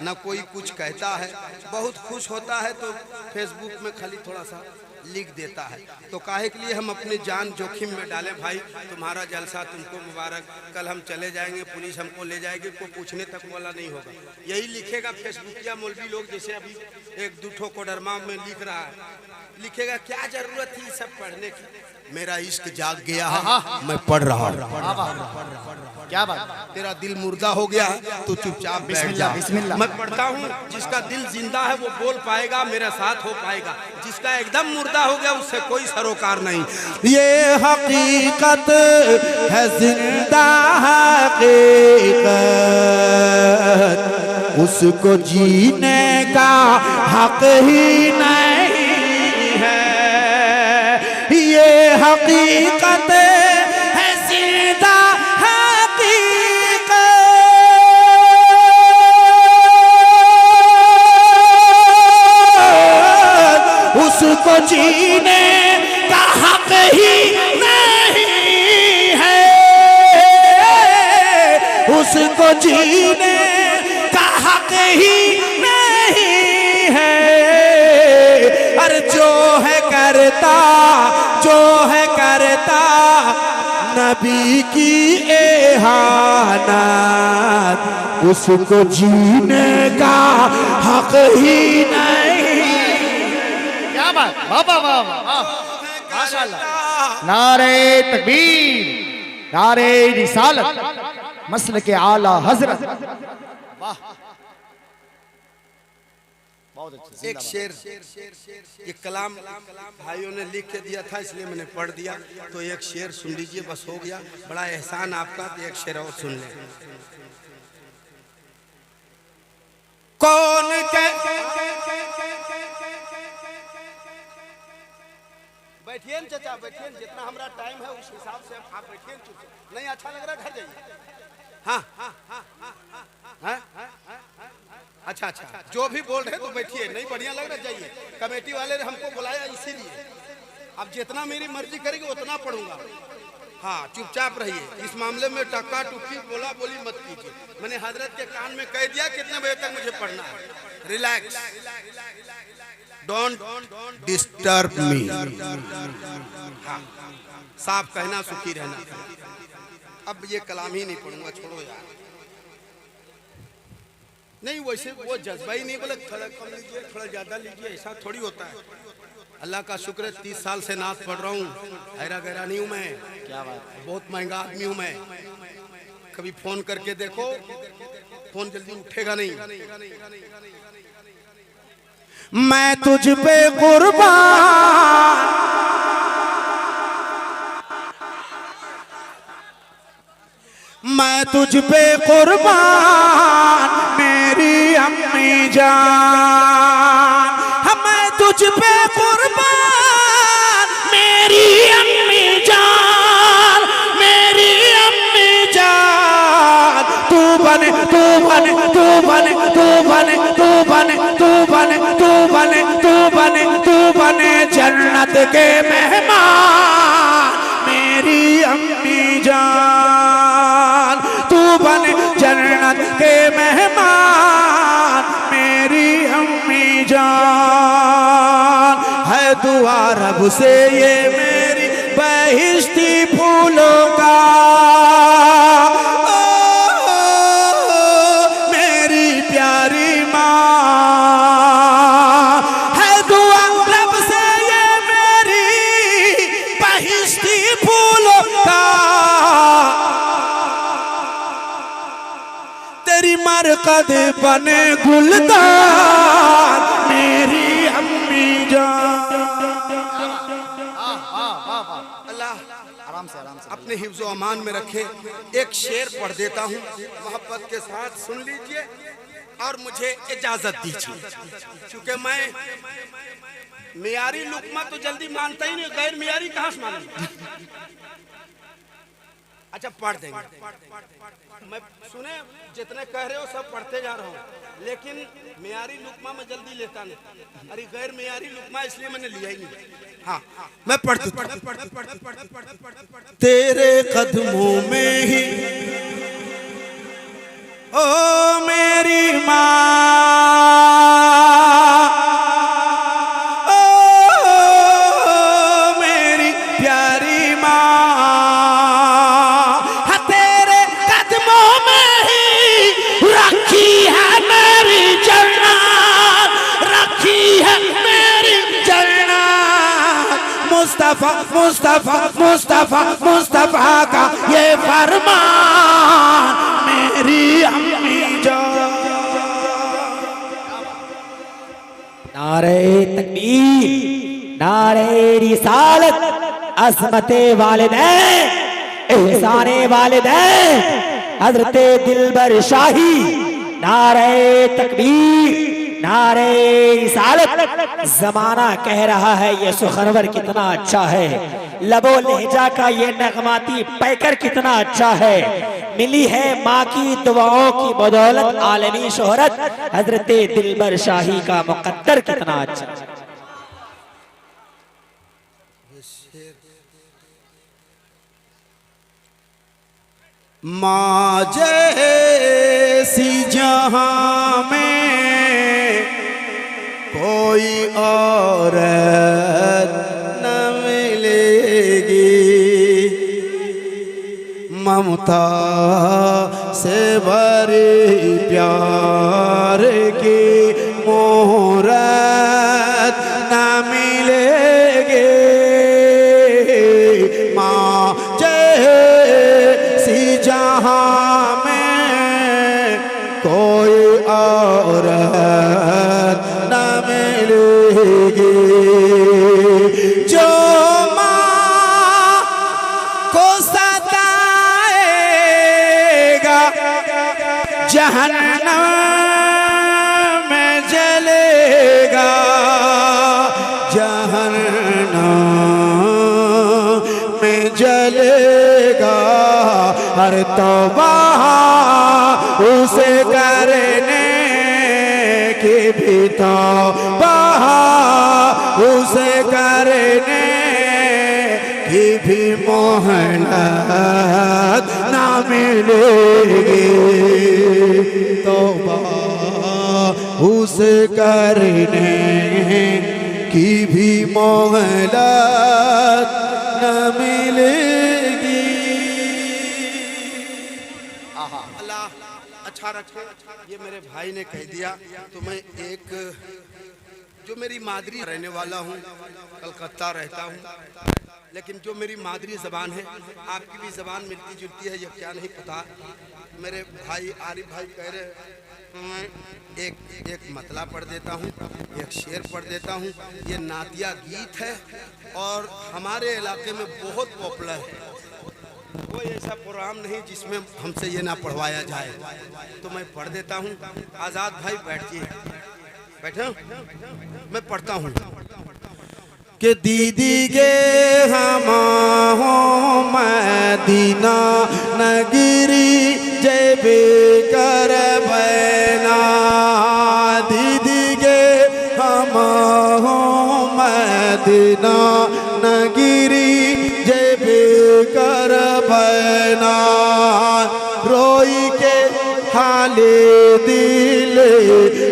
न कोई कुछ कहता है। बहुत खुश होता है तो फेसबुक में खाली थोड़ा सा लिख देता है। तो काहे के लिए हम अपनी जान जोखिम में डालें भाई? तुम्हारा जलसा तुमको मुबारक, कल हम चले जाएंगे, पुलिस हमको ले जाएगी, कोई पूछने तक वाला नहीं होगा। यही लिखेगा फेसबुकिया मौलवी लोग, जैसे अभी एक दूठो कोडरमा में लिख रहा है, लिखेगा क्या जरूरत थी सब पढ़ने की, मेरा इश्क जाग गया है, मैं पढ़ रहा हूँ। क्या बात, तेरा दिल मुर्दा हो गया है तो चुपचाप बैठ जा। मैं पढ़ता हूँ, जिसका दिल जिंदा है वो बोल पाएगा, मेरा साथ हो पाएगा। जिसका एकदम मुर्दा हो गया उससे कोई सरोकार नहीं। ये हकीकत है जिंदा हकीकत, उसको जीने का हक ही नहीं है। ये हकीकत है जिंदा हकीकत, उसको जीने का हक ही नहीं है, उसको जीने का हक ही नहीं है। अरे जो है करता, जो है करता नबी की एहानत, उसको जीने का हक ही नहीं। क्या बात, वाह वाह वाह वाह, माशाअल्लाह। नारे तकबीर, नारे रिसालत, मसलक आला हजरत। वाह, बहुत अच्छा। एक शेर, ये कलाम भाइयों ने लिख के दिया था इसलिए मैंने पढ़ दिया, तो एक शेर सुन लीजिए, बस हो गया। बड़ा एहसान आपका, तो एक शेर और सुन ले। कौन बैठिए चाचा, बैठिए, जितना हमारा टाइम है उस हिसाब से आप बैठिए। नहीं अच्छा लग रहा घर जाइए। हाँ हाँ, अच्छा अच्छा, जो भी बोल रहे तो बैठिए, नहीं बढ़िया लग रहा जाइए। कमेटी वाले ने हमको बुलाया इसीलिए, अब जितना मेरी मर्जी करेगी उतना पढ़ूंगा। हाँ, चुपचाप रहिए। इस मामले में टक्का टुक्की बोला बोली मत कीजिए। मैंने हजरत के कान में कह दिया कितने बजे तक मुझे पढ़ना है। Relax, don't disturb me. हाँ, साफ कहना, सुखी रहना। अब ये कलाम ही नहीं पढ़ूंगा, छोड़ो यार। नहीं, वैसे वो जज्बा ही नहीं, बोले थोड़ा कम लीजिए, थोड़ा ज्यादा लीजिए, ऐसा थोड़ी होता है। अल्लाह का शुक्र है 30 साल से नात पढ़ रहा हूँ, हैरा गहरा नहीं हूँ मैं। क्या बात, बहुत महंगा आदमी हूँ मैं। कभी फोन करके देखो, फोन जल्दी उठेगा नहीं। मैं तुझ पे कुर्बान, मैं तुझ पे कुर्बान मेरी अम्मी जान, मैं तुझ पे कुर्बान मेरी अम्मी जान, मेरी अम्मी जान। तू बने, तू बने, तू बने, तू बने, तू बने, तू बने, तू बने, तू बने, तू बने जन्नत के मेहमान दुआ रब से ये मेरी बहिश्ती फूलों का, मेरी प्यारी माँ है दुआ रब से ये मेरी बहिश्ती फूलों का, तेरी मरकद बने गुलदार मेरी अम्मी जान। अल्लाह अपने हिफ्ज़ व अमान में रखे। एक शेर पढ़ देता हूँ, मोहब्बत के साथ सुन लीजिए और मुझे इजाजत दीजिए, क्योंकि मैं मियारी लुकमा तो जल्दी मानता ही नहीं, गैर मियारी कहाँ से मानूं। अच्छा पढ़ देंगे, मैं सुने जितने कह रहे हो सब पढ़ते जा रहा हूँ, लेकिन मियारी लुकमा में जल्दी लेता नहीं। अरे गैर मियारी लुकमा इसलिए मैंने लिया ही नहीं। हाँ मैं पढ़ता तेरे कदमों में ही ओ मेरी माँ, ओ मेरी प्यारी माँ, हाँ तेरे कदमों में ही रखी है मेरी जन्नत, रखी है मेरी जन्नत। मुस्तफा मुस्तफा मुस्तफा मुस्तफा का ये फरमान मेरी अम्मी जान। नारे तकबीर, नारे रिसालत, असमते वालिदैन, एहसाने वालिदैन, हजरते दिलबर शाही। नारे तकबीर, नारे रिसालत। जमाना कह रहा है ये सुखरवर कितना अच्छा है, लबो लहजा का ये नगमाती पैकर कितना अच्छा है, मिली है माँ की दुआओं की बदौलत आलमी शोहरत, हजरते दिलबर शाही का मुकद्दर कितना अच्छा। माँ जैसी जहां में कोई औरत न मिलेगी, ममता से भरी प्यार की मोहरत न मिलेगी। माँ जैसी जहां में कोई औरत न मिलेगी, जो माँ को सताएगा जहन्नम में जलेगा, जहन्नम में जलेगा। हर तौबा उसे करने की भी तौबा उसे करने की भी मोहलत ना मिलेगी, तौबा उसे करने की भी मोहलत न मिलेगी। अल्लाह अच्छा रखे। ये मेरे भाई ने कह दिया तो मैं एक जो मेरी मादरी रहने वाला हूँ, कलकत्ता रहता हूँ, लेकिन जो मेरी मादरी ज़बान है, आपकी भी ज़बान मिलती जुलती है, ये क्या नहीं पता। मेरे भाई आरिफ भाई कह रहे हैं, मैं एक मतला पढ़ देता हूँ, एक शेर पढ़ देता हूँ। ये नातिया गीत है और हमारे इलाके में बहुत पॉपुलर है। कोई ऐसा प्रोग्राम नहीं जिसमें हमसे ये ना पढ़वाया जाए, तो मैं पढ़ देता हूँ। आज़ाद भाई बैठिए, बैठे मैं पढ़ता हूँ कि दीदी के हम हो मदीना नगरी जेबे कर बैना, दीदी के हम हो मदीना नगरी जेबे कर बैना, रोई के हाले दिल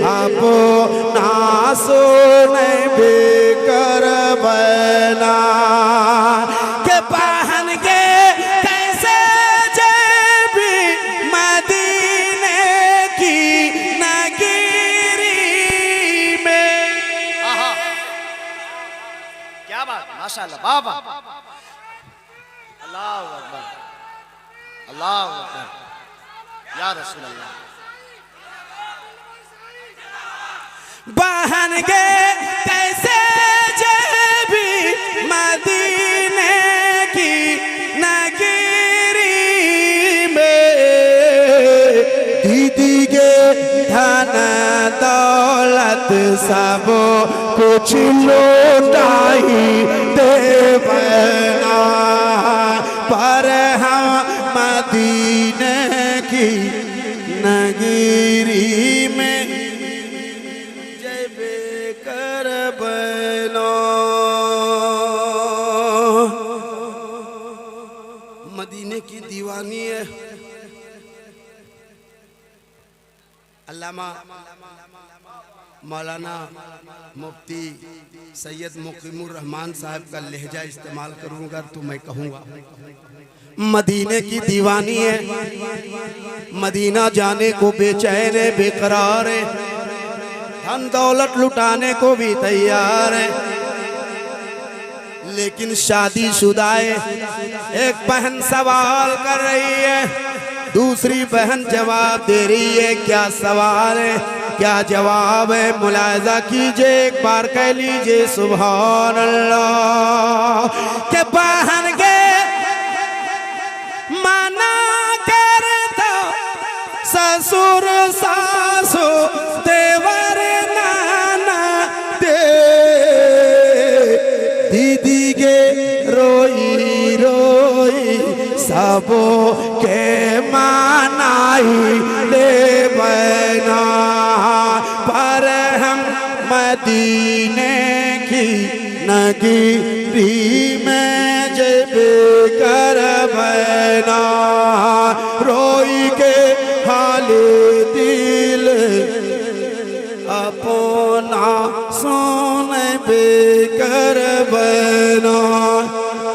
अपना सोने बेकर क्या बात, माशाअल्लाह, वाह वाह, अल्लाह अकबर, अल्लाह अकबर, या रसूल अल्लाह। बहन गे कैसे जबी मदीने की नगरी में, दीदी गे धन दौलत सब कुछ लौटाई देवना, पर हम मदीने की नगरी में जबे कर बनो। मदीने की दीवानी है। अल्लामा मौलाना मुफ्ती सैयद मुकीमुर रहमान साहब का लहजा इस्तेमाल करूंगा तो मैं कहूँगा, मदीने की दीवानी है, मदीना जाने को बेचैन है, बेकरार है, धन दौलत लुटाने को भी तैयार है, लेकिन शादीशुदा है। एक बहन सवाल कर रही है, दूसरी बहन जवाब दे रही है। क्या सवाल है, क्या जवाब है, मुलाहिजा कीजिए, एक बार कह लीजिए सुभान अल्लाह। के बहन के मना कर दो ससुर सासु देवर नाना दे, दीदी के रोई रोई सबो के मानाई ले बना, पर हम मदीने की नगरी में जब कर बना, रोई के हाल दिल अपना सुन बेकर बना।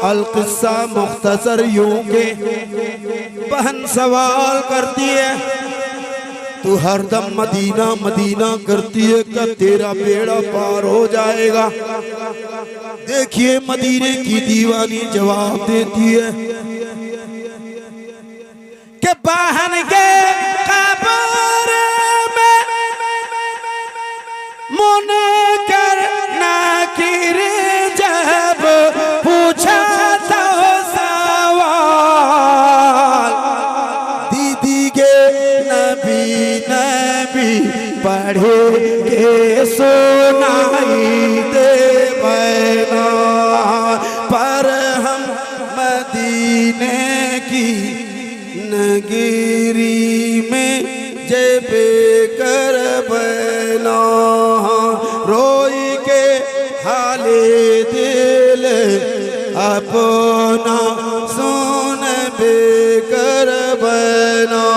अलकिस्सा मुख्तसर यूं के बहन सवाल करती है, तू हरदम मदीना मदीना करती है, क्या तेरा बेड़ा पार हो जाएगा? देखिए मदीने की दीवानी जवाब देती है कि बहन के कब्र में मुनकर नाकिर जब पूछा तो सवाल, दीदी के नबी नबी पढ़े के सुनाई दे बना, पर हम मदीने की नगरी में जब कर बना, रोई के हाले दिल अपना सुन बेकर बना।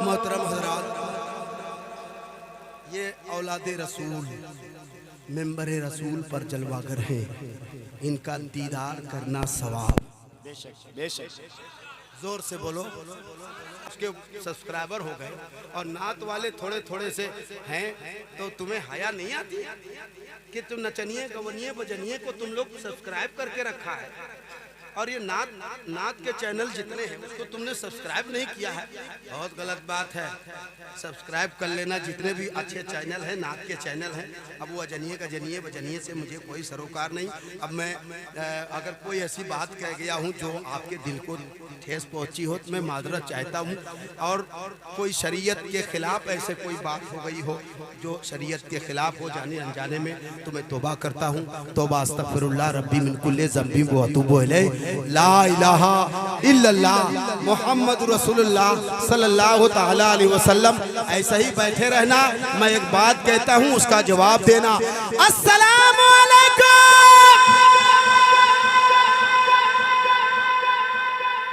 मोहतरम हज़रात, ये औलादे रसूल मेंबर रसूल पर जलवागर हैं, इनका दीदार करना सवाब। बेशक बेशक, जोर से बोलो। उसके सब्सक्राइबर हो गए और नात वाले थोड़े थोड़े से हैं, तो तुम्हें हया नहीं आती कि तुम नचनिए गवनिए बजनिए को तुम लोग सब्सक्राइब करके रखा है, और ये नात के चैनल जितने हैं उसको तुमने सब्सक्राइब नहीं किया है, बहुत गलत बात है। सब्सक्राइब कर लेना, जितने भी अच्छे चैनल हैं नात के चैनल हैं। अब वो अजनिए का जनिए बजनिए से मुझे कोई सरोकार नहीं। अब मैं अगर कोई ऐसी बात कह गया हूँ जो आपके दिल को ठेस पहुँची हो तो मैं माजरत चाहता हूँ, और कोई शरीयत के खिलाफ ऐसे कोई बात हो गई हो जो शरीयत के खिलाफ हो जाने अनजाने में, तो मैं तौबा करता हूँ। तौबा अस्तगफिरुल्लाह रब्बी मिन कुल्ली ज़ंबी व अतूबु इलैह, ला इलाहा इल्लल्लाह मुहम्मद रसूलुल्लाह सल्लल्लाहु तआला अलैहि वसल्लम। ऐसा ही बैठे रहना, मैं एक बात कहता हूँ उसका जवाब देना। अस्सलामु अलैकुम।